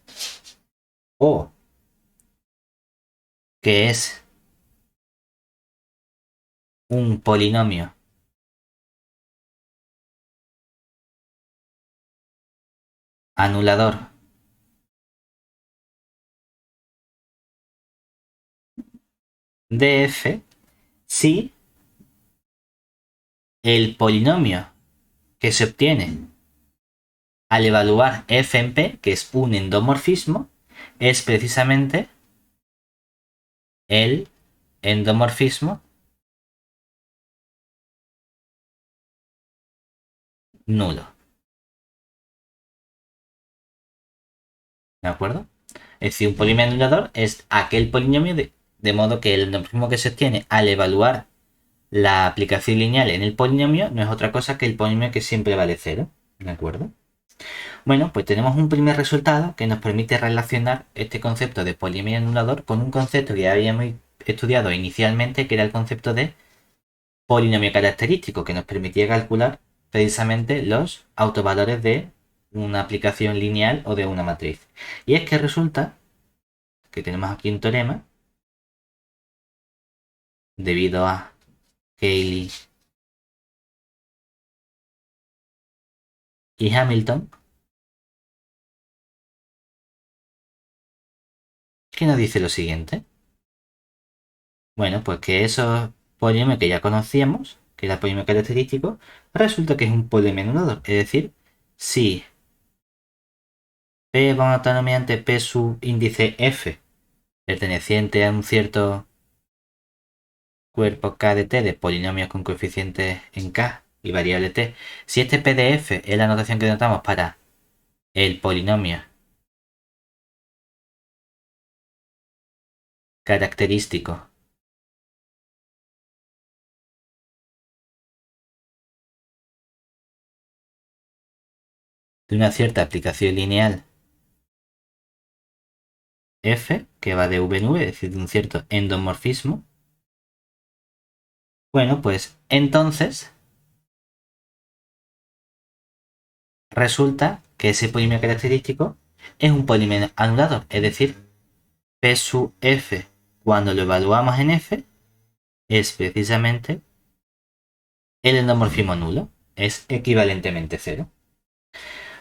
o que es un polinomio anulador de F si el polinomio que se obtiene al evaluar F en P, que es un endomorfismo, es precisamente el endomorfismo nulo. ¿De acuerdo? Es decir, un polinomio anulador es aquel polinomio de modo que el endomorfismo que se obtiene al evaluar la aplicación lineal en el polinomio no es otra cosa que el polinomio que siempre vale cero. ¿De acuerdo? Bueno, pues tenemos un primer resultado que nos permite relacionar este concepto de polinomio anulador con un concepto que ya habíamos estudiado inicialmente, que era el concepto de polinomio característico, que nos permitía calcular precisamente los autovalores de una aplicación lineal o de una matriz. Y es que resulta que tenemos aquí un teorema debido a Cayley y Hamilton, que nos dice lo siguiente. Bueno, pues que esos polinomios que ya conocíamos, que era el polinomio característico, resulta que es un polinomio anulador. Es decir, si P vamos a estar mediante P sub índice F perteneciente a un cierto cuerpo K de T de polinomios con coeficientes en K y variable T, si este P de F es la notación que notamos para el polinomio característico de una cierta aplicación lineal F, que va de V en V, es decir, de un cierto endomorfismo, bueno, pues entonces resulta que ese polinomio característico es un polinomio anulador, es decir, P sub F cuando lo evaluamos en F es precisamente el endomorfismo nulo, es equivalentemente cero.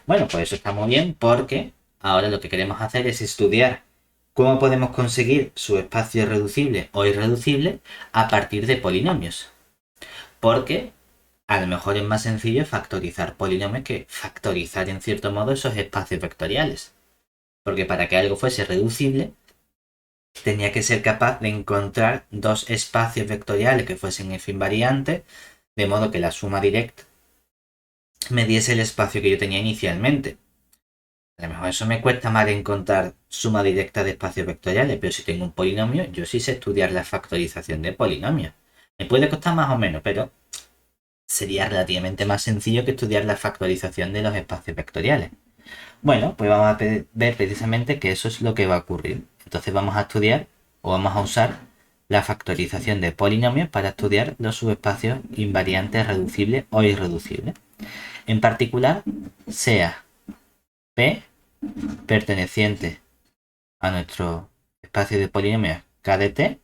Bueno, pues eso está muy bien porque ahora lo que queremos hacer es estudiar cómo podemos conseguir subespacio reducible o irreducible a partir de polinomios. Porque a lo mejor es más sencillo factorizar polinomios que factorizar en cierto modo esos espacios vectoriales. Porque para que algo fuese reducible, tenía que ser capaz de encontrar dos espacios vectoriales que fuesen f invariantes, de modo que la suma directa me diese el espacio que yo tenía inicialmente. A lo mejor eso me cuesta más encontrar suma directa de espacios vectoriales, pero si tengo un polinomio, yo sí sé estudiar la factorización de polinomios. Me puede costar más o menos, pero sería relativamente más sencillo que estudiar la factorización de los espacios vectoriales. Bueno, pues vamos a ver precisamente que eso es lo que va a ocurrir. Entonces vamos a estudiar o vamos a usar la factorización de polinomios para estudiar los subespacios invariantes reducibles o irreducibles. En particular, sea P perteneciente a nuestro espacio de polinomios K de T,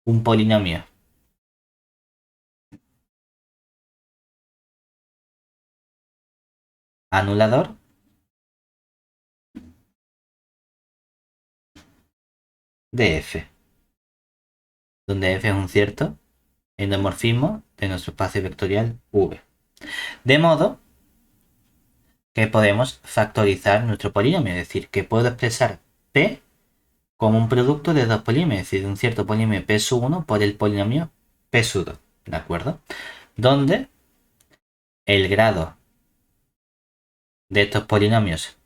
un polinomio anulador de f, donde f es un cierto endomorfismo de nuestro espacio vectorial V. De modo que podemos factorizar nuestro polinomio, es decir, que puedo expresar P como un producto de dos polinomios, es decir, un cierto polinomio P sub 1 por el polinomio P sub 2, ¿de acuerdo? Donde el grado de estos polinomios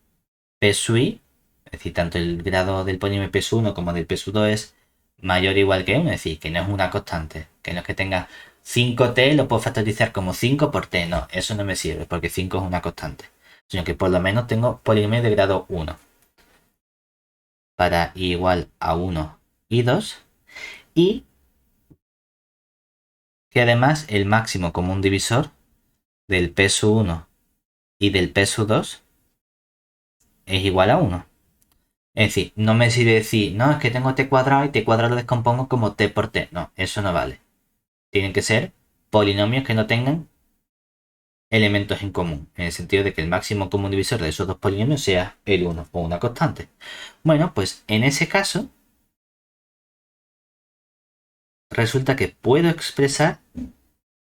P sub i, es decir, tanto el grado del polinomio P sub 1 como del P sub 2 es mayor o igual que 1, es decir, que no es una constante, que no es que tenga 5t, lo puedo factorizar como 5 por t, no, eso no me sirve porque 5 es una constante, sino que por lo menos tengo polinomios de grado 1 para i igual a 1 y 2, y que además el máximo común divisor del P sub 1 y del P sub 2 es igual a 1. Es decir, no me sirve decir, no, es que tengo t cuadrado y t cuadrado lo descompongo como t por t. No, eso no vale. Tienen que ser polinomios que no tengan elementos en común, en el sentido de que el máximo común divisor de esos dos polinomios sea el 1 o una constante. Bueno, pues en ese caso, resulta que puedo expresar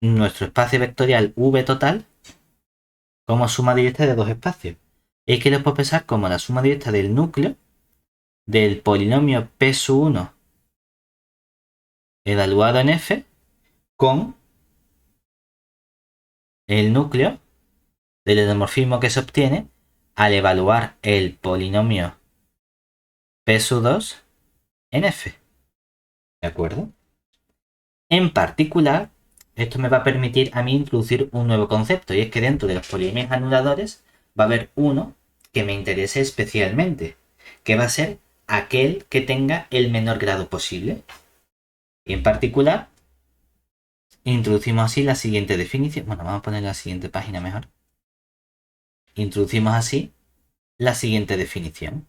nuestro espacio vectorial V total como suma directa de dos espacios. Y que lo puedo expresar como la suma directa del núcleo del polinomio P sub 1 evaluado en F con el núcleo del endomorfismo que se obtiene al evaluar el polinomio P sub 2 en F. ¿De acuerdo? En particular, esto me va a permitir a mí introducir un nuevo concepto, y es que dentro de los polinomios anuladores va a haber uno que me interese especialmente, que va a ser aquel que tenga el menor grado posible. Y en particular, introducimos así la siguiente definición. Bueno, vamos a poner la siguiente página mejor. Introducimos así la siguiente definición.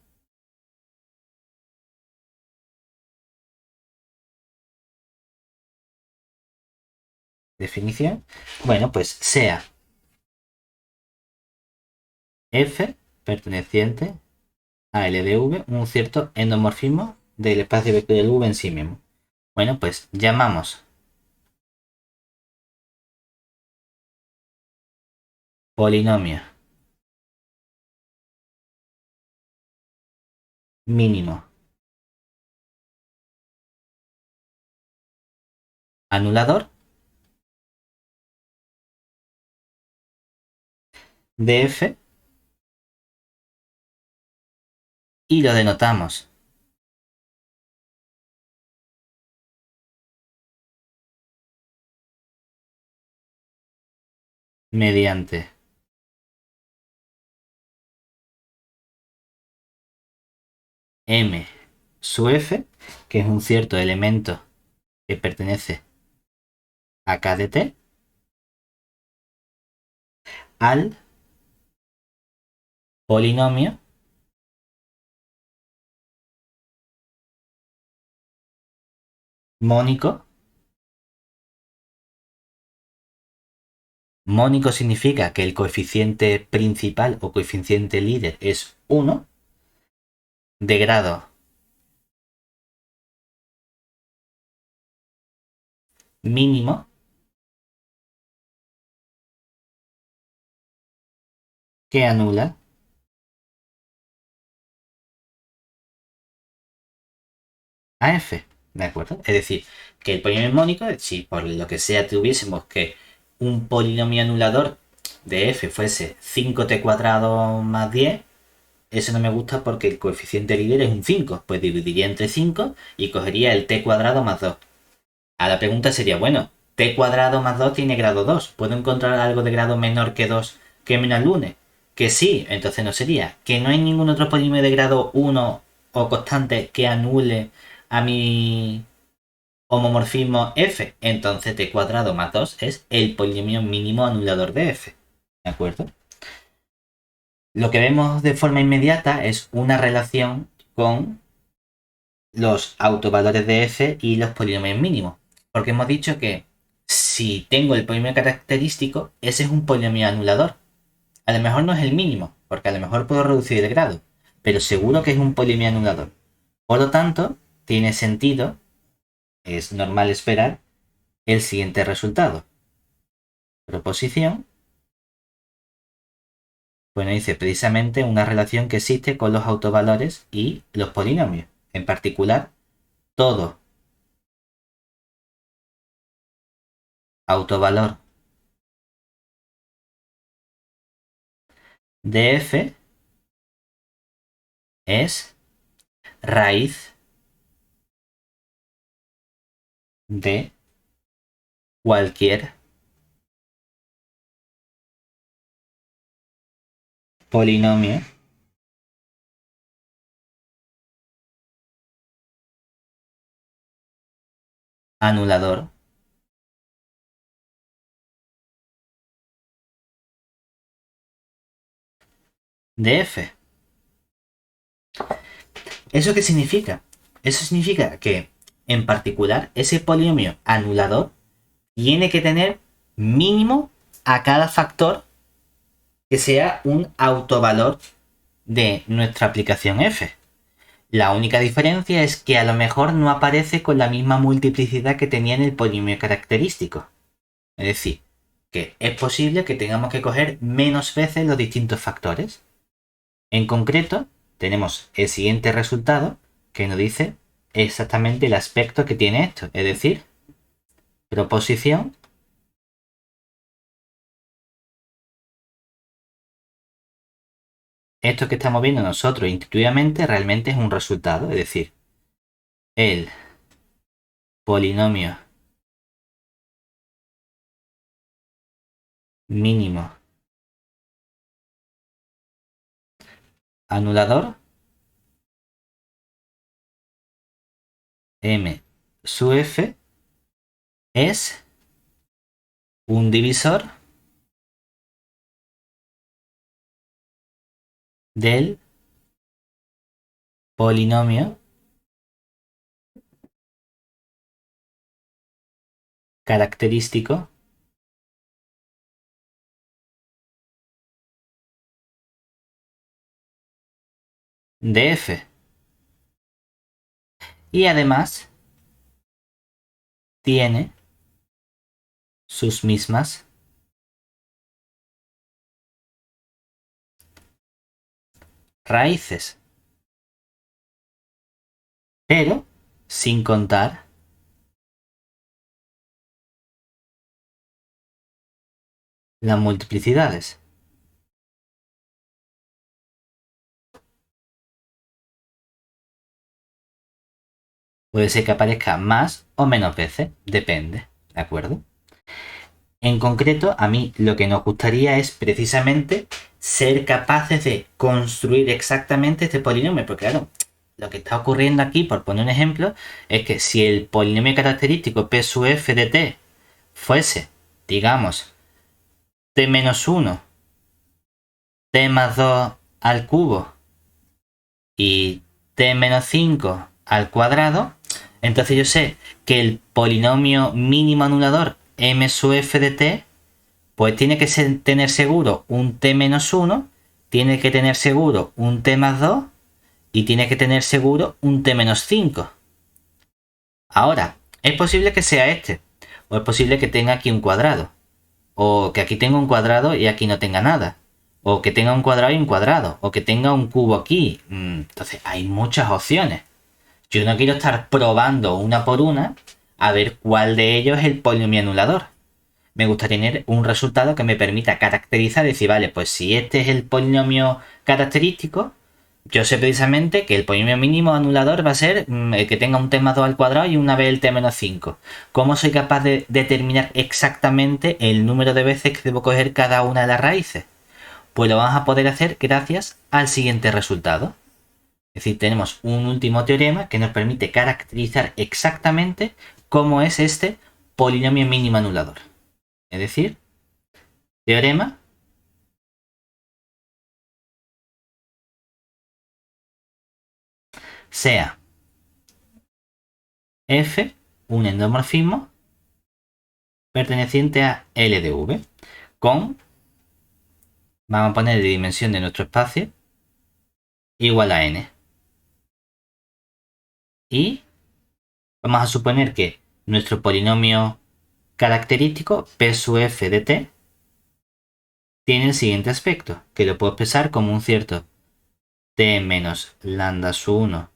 Definición. Bueno, pues sea F perteneciente a L de V un cierto endomorfismo del espacio vectorial V en sí mismo. Bueno, pues llamamos polinomio mínimo anulador de F y lo denotamos mediante M sub F, que es un cierto elemento que pertenece a K de T, al polinomio mónico. Mónico significa que el coeficiente principal o coeficiente líder es 1 de grado mínimo que anula a F. ¿De acuerdo? Es decir, que el polinomio mónico, si por lo que sea tuviésemos que un polinomio anulador de F fuese 5t cuadrado más 10, eso no me gusta porque el coeficiente líder es un 5. Pues dividiría entre 5 y cogería el t cuadrado más 2. A la pregunta sería, bueno, t cuadrado más 2 tiene grado 2. ¿Puedo encontrar algo de grado menor que 2 que me lo anule? Que sí, entonces no sería. Que no hay ningún otro polinomio de grado 1 o constante que anule a mi homomorfismo f. Entonces t cuadrado más 2 es el polinomio mínimo anulador de f. ¿De acuerdo? Lo que vemos de forma inmediata es una relación con los autovalores de f y los polinomios mínimos. Porque hemos dicho que si tengo el polinomio característico, ese es un polinomio anulador. A lo mejor no es el mínimo, porque a lo mejor puedo reducir el grado, pero seguro que es un polinomio anulador. Por lo tanto, tiene sentido, es normal esperar el siguiente resultado. Proposición, bueno, dice precisamente una relación que existe con los autovalores y los polinomios. En particular, todo autovalor de f es raíz de cualquier polinomio anulador de f. ¿Eso qué significa? Eso significa que, en particular, ese polinomio anulador tiene que tener mínimo a cada factor que sea un autovalor de nuestra aplicación f. La única diferencia es que a lo mejor no aparece con la misma multiplicidad que tenía en el polinomio característico. Es decir, que es posible que tengamos que coger menos veces los distintos factores. En concreto, tenemos el siguiente resultado que nos dice exactamente el aspecto que tiene esto, es decir, proposición esto que estamos viendo nosotros intuitivamente realmente es un resultado, es decir, el polinomio mínimo anulador m sub f es un divisor del polinomio característico de f. Y además tiene sus mismas raíces, pero sin contar las multiplicidades. Puede ser que aparezca más o menos veces, depende, ¿de acuerdo? En concreto, a mí lo que nos gustaría es precisamente ser capaces de construir exactamente este polinomio, porque claro, lo que está ocurriendo aquí, por poner un ejemplo, es que si el polinomio característico P sub f de t fuese, digamos, t menos 1, t más 2 al cubo y t menos 5 al cuadrado, entonces yo sé que el polinomio mínimo anulador m sub f de t pues tiene que tener seguro un t menos 1, tiene que tener seguro un t más 2 y tiene que tener seguro un t menos 5. Ahora, es posible que sea este, o es posible que tenga aquí un cuadrado, o que aquí tenga un cuadrado y aquí no tenga nada, o que tenga un cuadrado y un cuadrado, o que tenga un cubo aquí. Entonces hay muchas opciones. Yo no quiero estar probando una por una a ver cuál de ellos es el polinomio anulador. Me gustaría tener un resultado que me permita caracterizar y decir, vale, pues si este es el polinomio característico, yo sé precisamente que el polinomio mínimo anulador va a ser el que tenga un t más 2 al cuadrado y una vez el t menos 5. ¿Cómo soy capaz de determinar exactamente el número de veces que debo coger cada una de las raíces? Pues lo vamos a poder hacer gracias al siguiente resultado. Es decir, tenemos un último teorema que nos permite caracterizar exactamente cómo es este polinomio mínimo anulador. Es decir, teorema sea f un endomorfismo perteneciente a L de V con, vamos a poner la dimensión de nuestro espacio, igual a n. Y Vamos a suponer que nuestro polinomio característico P sub f de t tiene el siguiente aspecto, que lo puedo expresar como un cierto t menos lambda sub 1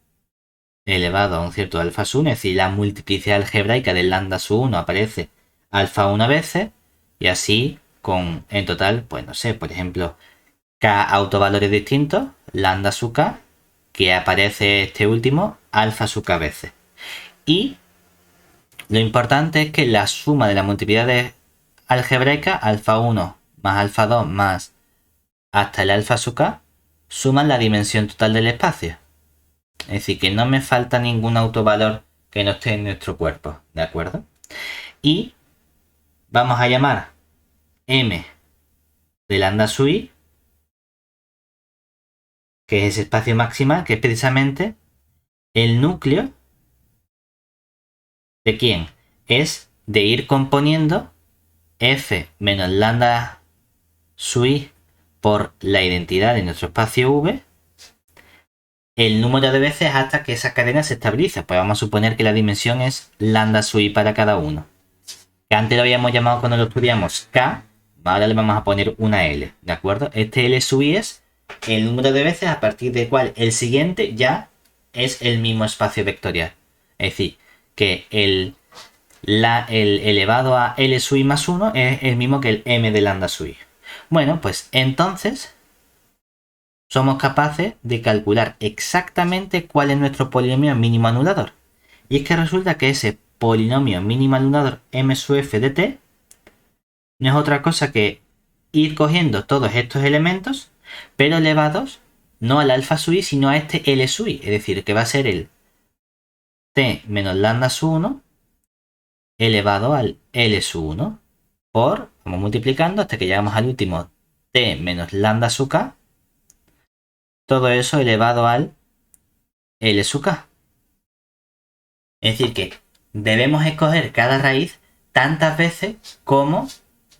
elevado a un cierto alfa sub 1, es decir, la multiplicidad algebraica del lambda sub 1 aparece alfa 1 veces, y así con, en total, pues no sé, por ejemplo, k autovalores distintos, lambda sub k, que aparece este último, alfa sub k veces. Y lo importante es que la suma de las multiplicidades algebraicas, alfa 1 más alfa 2 más hasta el alfa sub k, suman la dimensión total del espacio. Es decir, que no me falta ningún autovalor que no esté en nuestro cuerpo, ¿de acuerdo? Y vamos a llamar m de lambda sub i, que es ese espacio maximal, que es precisamente el núcleo de quién? Es de ir componiendo f menos lambda sub i por la identidad de nuestro espacio v el número de veces hasta que esa cadena se estabiliza. Pues vamos a suponer que la dimensión es lambda sub i para cada uno. Que antes lo habíamos llamado cuando lo estudiamos k, ahora le vamos a poner una L, ¿de acuerdo? Este L sub i es el número de veces a partir del cual el siguiente ya es el mismo espacio vectorial. Es decir, que el elevado a L sub i más 1 es el mismo que el m de lambda sub i. Bueno, pues entonces somos capaces de calcular exactamente cuál es nuestro polinomio mínimo anulador. Y es que resulta que ese polinomio mínimo anulador m sub f de t no es otra cosa que ir cogiendo todos estos elementos, pero elevados no al alfa sub i, sino a este L sub i. Es decir, que va a ser el t menos lambda sub 1 elevado al L sub 1 por, vamos multiplicando hasta que llegamos al último t menos lambda sub k, todo eso elevado al L sub k. Es decir, que debemos escoger cada raíz tantas veces como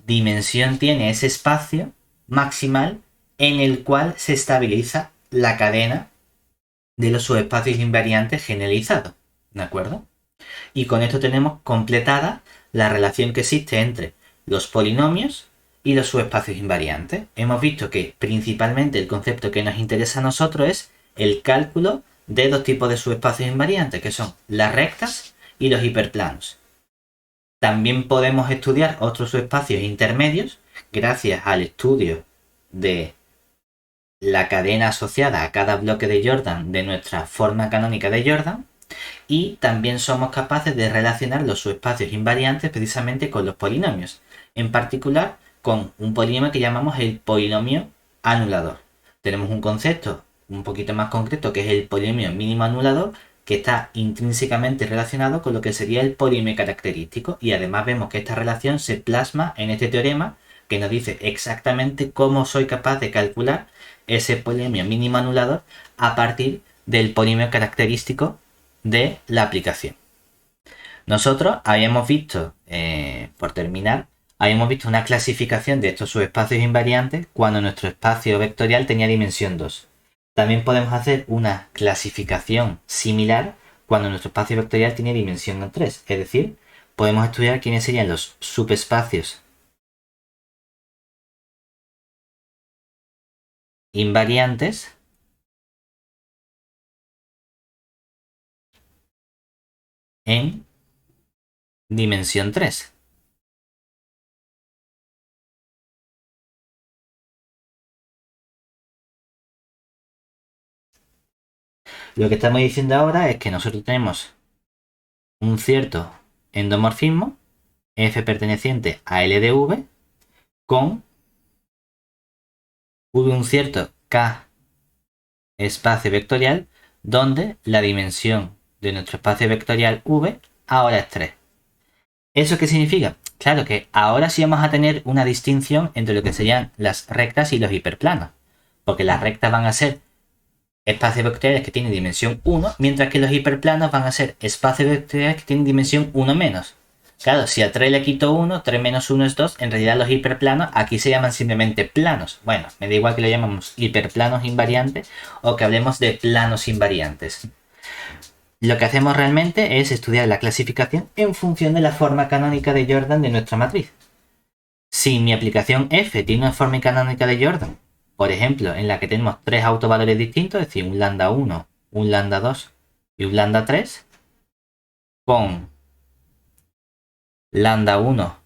dimensión tiene ese espacio maximal en el cual se estabiliza la cadena de los subespacios invariantes generalizados. ¿De acuerdo? Y con esto tenemos completada la relación que existe entre los polinomios y los subespacios invariantes. Hemos visto que principalmente el concepto que nos interesa a nosotros es el cálculo de dos tipos de subespacios invariantes, que son las rectas y los hiperplanos. También podemos estudiar otros subespacios intermedios gracias al estudio de la cadena asociada a cada bloque de Jordan de nuestra forma canónica de Jordan, y también somos capaces de relacionar los subespacios invariantes precisamente con los polinomios, en particular con un polinomio que llamamos el polinomio anulador. Tenemos un concepto un poquito más concreto que es el polinomio mínimo anulador, que está intrínsecamente relacionado con lo que sería el polinomio característico, y además vemos que esta relación se plasma en este teorema que nos dice exactamente cómo soy capaz de calcular ese polinomio mínimo anulador a partir del polinomio característico de la aplicación. Nosotros habíamos visto, por terminar, habíamos visto una clasificación de estos subespacios invariantes cuando nuestro espacio vectorial tenía dimensión 2. También podemos hacer una clasificación similar cuando nuestro espacio vectorial tiene dimensión 3. Es decir, podemos estudiar quiénes serían los subespacios invariantes en dimensión 3. Lo que estamos diciendo ahora es que nosotros tenemos un cierto endomorfismo f perteneciente a L de V con un cierto K espacio vectorial donde la dimensión de nuestro espacio vectorial V ahora es 3. ¿Eso qué significa? Claro que ahora sí vamos a tener una distinción entre lo que serían las rectas y los hiperplanos, porque las rectas van a ser espacios vectoriales que tienen dimensión 1, mientras que los hiperplanos van a ser espacios vectoriales que tienen dimensión 1 menos. Claro, si a 3 le quito 1, 3 menos 1 es 2, en realidad los hiperplanos aquí se llaman simplemente planos. Bueno, me da igual que lo llamamos hiperplanos invariantes o que hablemos de planos invariantes. Lo que hacemos realmente es estudiar la clasificación en función de la forma canónica de Jordan de nuestra matriz. Si mi aplicación f tiene una forma canónica de Jordan, por ejemplo, en la que tenemos tres autovalores distintos, es decir, un lambda 1, un lambda 2 y un lambda 3, con lambda 1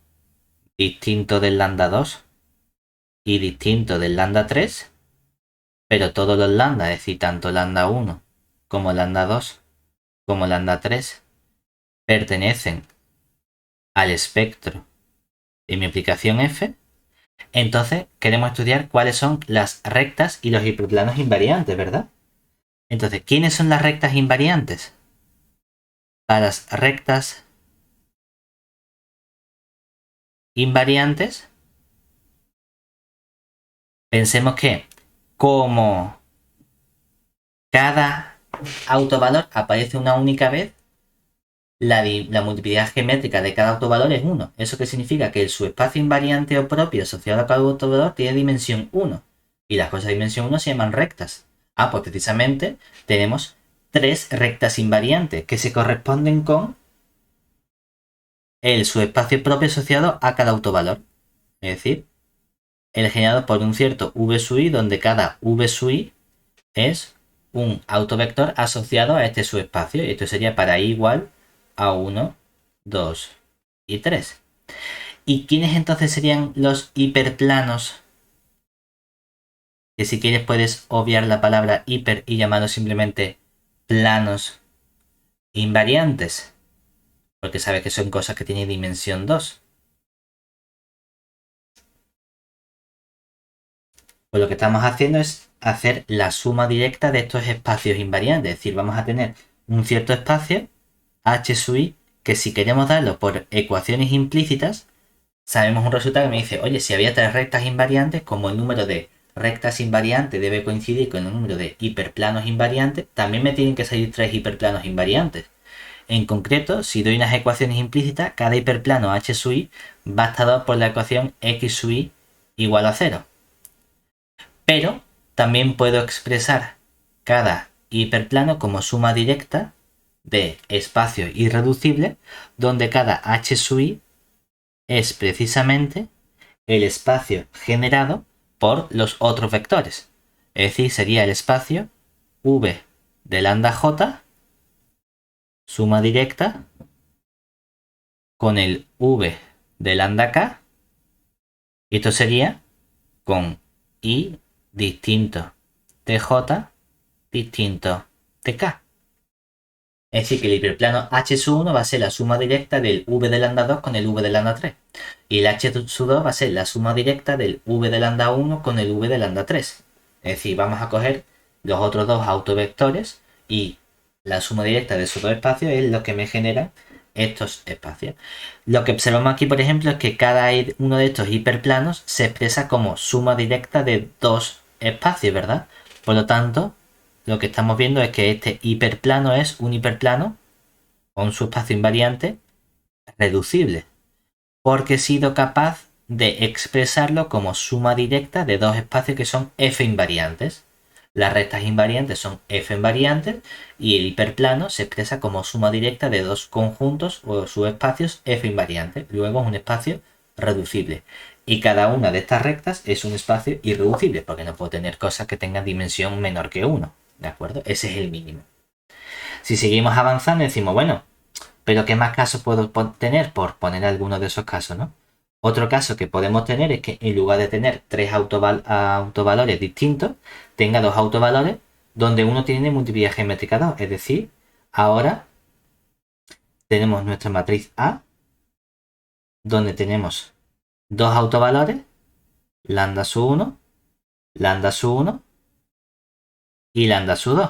distinto del lambda 2 y distinto del lambda 3, pero todos los lambda, es decir, tanto lambda 1 como lambda 2 como lambda 3, pertenecen al espectro de mi aplicación f, entonces queremos estudiar cuáles son las rectas y los hiperplanos invariantes, ¿verdad? Entonces, ¿quiénes son las rectas invariantes? Para las rectas invariantes, pensemos que como cada autovalor aparece una única vez, la multiplicidad geométrica de cada autovalor es 1. ¿Eso qué significa? Que el subespacio invariante o propio asociado a cada autovalor tiene dimensión 1. Y las cosas de dimensión 1 se llaman rectas. Pues precisamente tenemos tres rectas invariantes que se corresponden con el subespacio propio asociado a cada autovalor. Es decir, el generado por un cierto v sub i, donde cada v sub i es un autovector asociado a este subespacio. Y esto sería para i igual a 1, 2 y 3. ¿Y quiénes entonces serían los hiperplanos? Que si quieres puedes obviar la palabra hiper y llamarlo simplemente planos invariantes. Porque sabes que son cosas que tienen dimensión 2. Pues lo que estamos haciendo es hacer la suma directa de estos espacios invariantes. Es decir, vamos a tener un cierto espacio, h sub i, que si queremos darlo por ecuaciones implícitas, sabemos un resultado que me dice, oye, si había tres rectas invariantes, como el número de rectas invariantes debe coincidir con el número de hiperplanos invariantes, también me tienen que salir tres hiperplanos invariantes. En concreto, si doy unas ecuaciones implícitas, cada hiperplano h sub i va a estar dado por la ecuación x sub i igual a 0. Pero también puedo expresar cada hiperplano como suma directa de espacios irreducibles, donde cada h sub i es precisamente el espacio generado por los otros vectores. Es decir, sería el espacio v de lambda j, suma directa, con el v de lambda k, y esto sería con i distinto tj distinto tk. Es decir, que el hiperplano h sub 1 va a ser la suma directa del v de lambda 2 con el v de lambda 3. Y el h sub 2 va a ser la suma directa del v de lambda 1 con el v de lambda 3. Es decir, vamos a coger los otros dos autovectores y la suma directa de esos dos espacios es lo que me genera estos espacios. Lo que observamos aquí, por ejemplo, es que cada uno de estos hiperplanos se expresa como suma directa de dos espacios, ¿verdad? Por lo tanto, lo que estamos viendo es que este hiperplano es un hiperplano con su espacio invariante reducible, porque he sido capaz de expresarlo como suma directa de dos espacios que son f invariantes. Las rectas invariantes son f invariantes y el hiperplano se expresa como suma directa de dos conjuntos o subespacios f invariantes. Luego es un espacio reducible. Y cada una de estas rectas es un espacio irreducible, porque no puedo tener cosas que tengan dimensión menor que 1. ¿De acuerdo? Ese es el mínimo. Si seguimos avanzando decimos, bueno, pero ¿qué más casos puedo tener? Por poner alguno de esos casos, ¿no? Otro caso que podemos tener es que en lugar de tener tres autovalores distintos, tenga dos autovalores donde uno tiene multiplicidad geométrica 2. Es decir, ahora tenemos nuestra matriz A, donde tenemos dos autovalores, lambda sub 1, lambda sub 1 y lambda sub 2.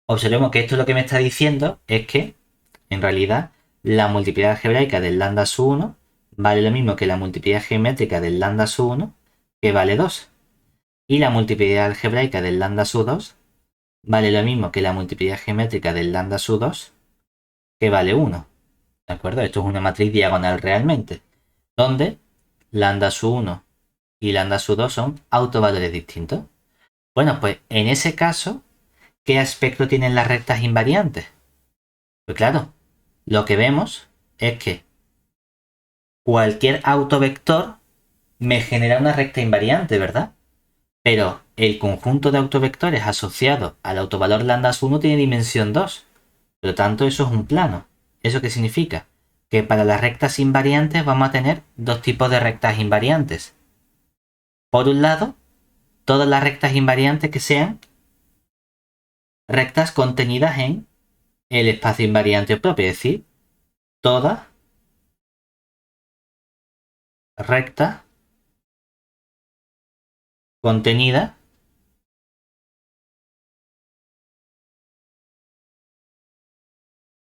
Observemos que esto lo que me está diciendo es que, en realidad, la multiplicidad algebraica del lambda sub 1 vale lo mismo que la multiplicidad geométrica del lambda sub 1, que vale 2. Y la multiplicidad algebraica del lambda sub 2 vale lo mismo que la multiplicidad geométrica del lambda sub 2, que vale 1. ¿De acuerdo? Esto es una matriz diagonal realmente, donde lambda sub 1 y lambda sub 2 son autovalores distintos. Bueno, pues en ese caso, ¿qué aspecto tienen las rectas invariantes? Pues claro, lo que vemos es que cualquier autovector me genera una recta invariante, ¿verdad? Pero el conjunto de autovectores asociado al autovalor lambda1 tiene dimensión 2. Por lo tanto, eso es un plano. ¿Eso qué significa? Que para las rectas invariantes vamos a tener dos tipos de rectas invariantes. Por un lado, todas las rectas invariantes que sean rectas contenidas en el espacio invariante propio, es decir, todas rectas contenidas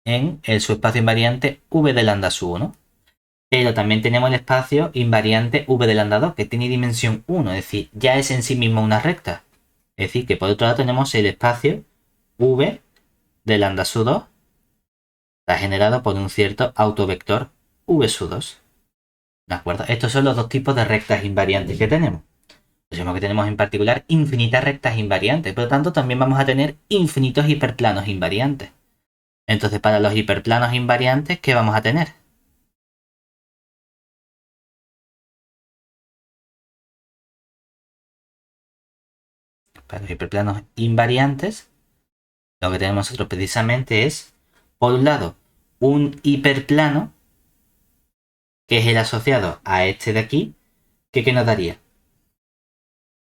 en el subespacio invariante v de lambda sub 1. Pero también tenemos el espacio invariante v de lambda 2, que tiene dimensión 1, es decir, ya es en sí mismo una recta. Es decir, que por otro lado tenemos el espacio v de lambda sub 2, está generado por un cierto autovector v sub 2. ¿De acuerdo? Estos son los dos tipos de rectas invariantes que tenemos. Decimos que tenemos en particular infinitas rectas invariantes, por lo tanto también vamos a tener infinitos hiperplanos invariantes. Entonces, para los hiperplanos invariantes, ¿qué vamos a tener? Para los hiperplanos invariantes, lo que tenemos nosotros precisamente es, por un lado, un hiperplano, que es el asociado a este de aquí, que ¿qué nos daría?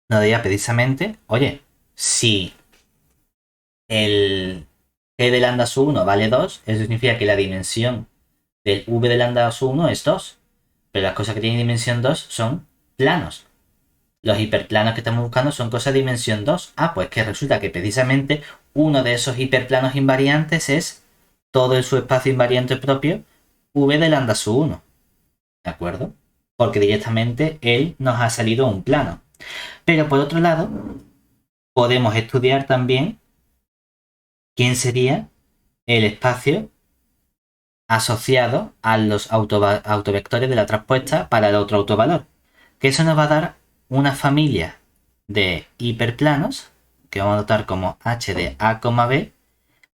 Nos daría precisamente, oye, si el g de lambda sub 1 vale 2, eso significa que la dimensión del v de lambda sub 1 es 2. Pero las cosas que tienen dimensión 2 son planos. Los hiperplanos que estamos buscando son cosas de dimensión 2. Ah, pues que resulta que precisamente uno de esos hiperplanos invariantes es todo el subespacio invariante propio v de lambda sub 1. ¿De acuerdo? Porque directamente él nos ha salido un plano. Pero por otro lado, podemos estudiar también quién sería el espacio asociado a los autovectores de la traspuesta para el otro autovalor. Que eso nos va a dar una familia de hiperplanos que vamos a notar como h de a, b,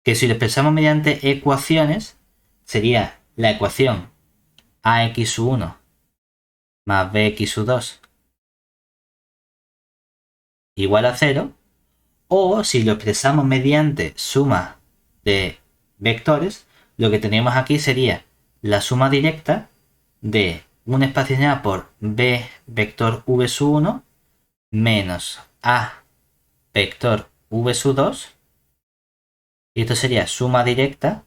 que si lo expresamos mediante ecuaciones sería la ecuación ax1 más bx2 igual a 0, o si lo expresamos mediante suma de vectores, lo que tenemos aquí sería la suma directa de un espacio señalado por b vector v sub 1 menos a vector v sub 2, y esto sería suma directa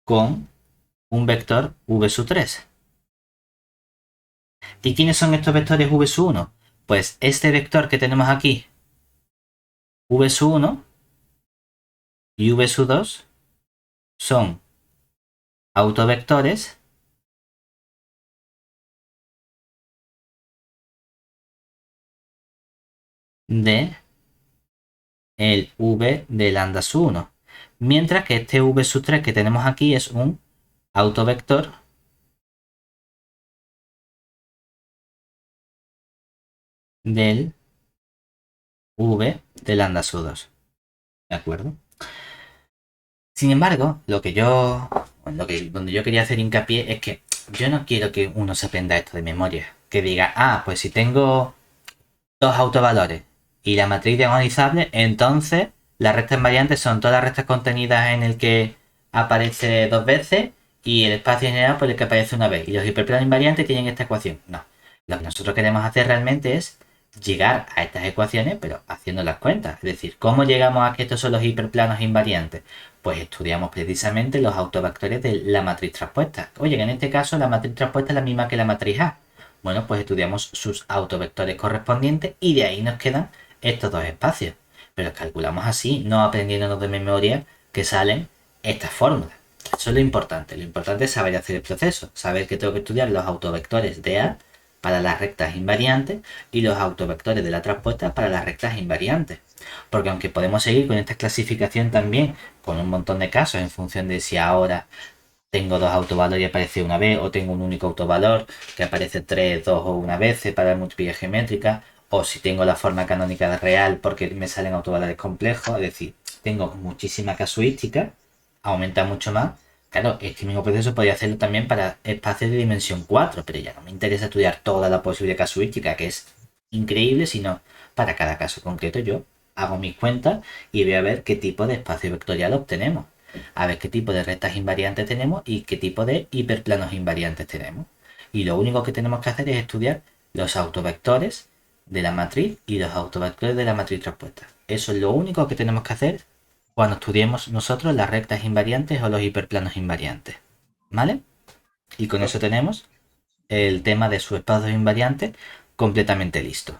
con un vector v sub 3. ¿Y quiénes son estos vectores v sub 1? Pues este vector que tenemos aquí, v sub 1 y v sub 2, son autovectores de el v de lambda sub 1. Mientras que este v sub 3 que tenemos aquí es un autovector del v de lambda sub 2. ¿De acuerdo? Sin embargo, donde yo quería hacer hincapié es que yo no quiero que uno se aprenda esto de memoria. Que diga, ah, pues si tengo dos autovalores y la matriz diagonalizable, entonces las rectas invariantes son todas las rectas contenidas en el que aparece dos veces y el espacio general por el que aparece una vez. Y los hiperplanos invariantes tienen esta ecuación. No. Lo que nosotros queremos hacer realmente es llegar a estas ecuaciones, pero haciendo las cuentas. Es decir, ¿cómo llegamos a que estos son los hiperplanos invariantes? Pues estudiamos precisamente los autovectores de la matriz traspuesta. Oye, en este caso la matriz traspuesta es la misma que la matriz A. Bueno, pues estudiamos sus autovectores correspondientes y de ahí nos quedan estos dos espacios. Pero calculamos así, no aprendiéndonos de memoria que salen estas fórmulas. Eso es lo importante. Lo importante es saber hacer el proceso. Saber que tengo que estudiar los autovectores de A para las rectas invariantes y los autovectores de la traspuesta para las rectas invariantes. Porque aunque podemos seguir con esta clasificación también con un montón de casos en función de si ahora tengo dos autovalores y aparece una vez, o tengo un único autovalor que aparece 3, 2 o una vez para la multiplicación geométrica, o si tengo la forma canónica real porque me salen autovalores complejos, es decir, tengo muchísima casuística, aumenta mucho más. Claro, este mismo proceso podría hacerlo también para espacios de dimensión 4, pero ya no me interesa estudiar toda la posible casuística, que es increíble, sino para cada caso concreto yo hago mis cuentas y voy a ver qué tipo de espacio vectorial obtenemos, a ver qué tipo de rectas invariantes tenemos y qué tipo de hiperplanos invariantes tenemos. Y lo único que tenemos que hacer es estudiar los autovectores de la matriz y los autovectores de la matriz traspuesta. Eso es lo único que tenemos que hacer cuando estudiemos nosotros las rectas invariantes o los hiperplanos invariantes. ¿Vale? Y con eso Ok. tenemos el tema de sus espacios invariantes completamente listo.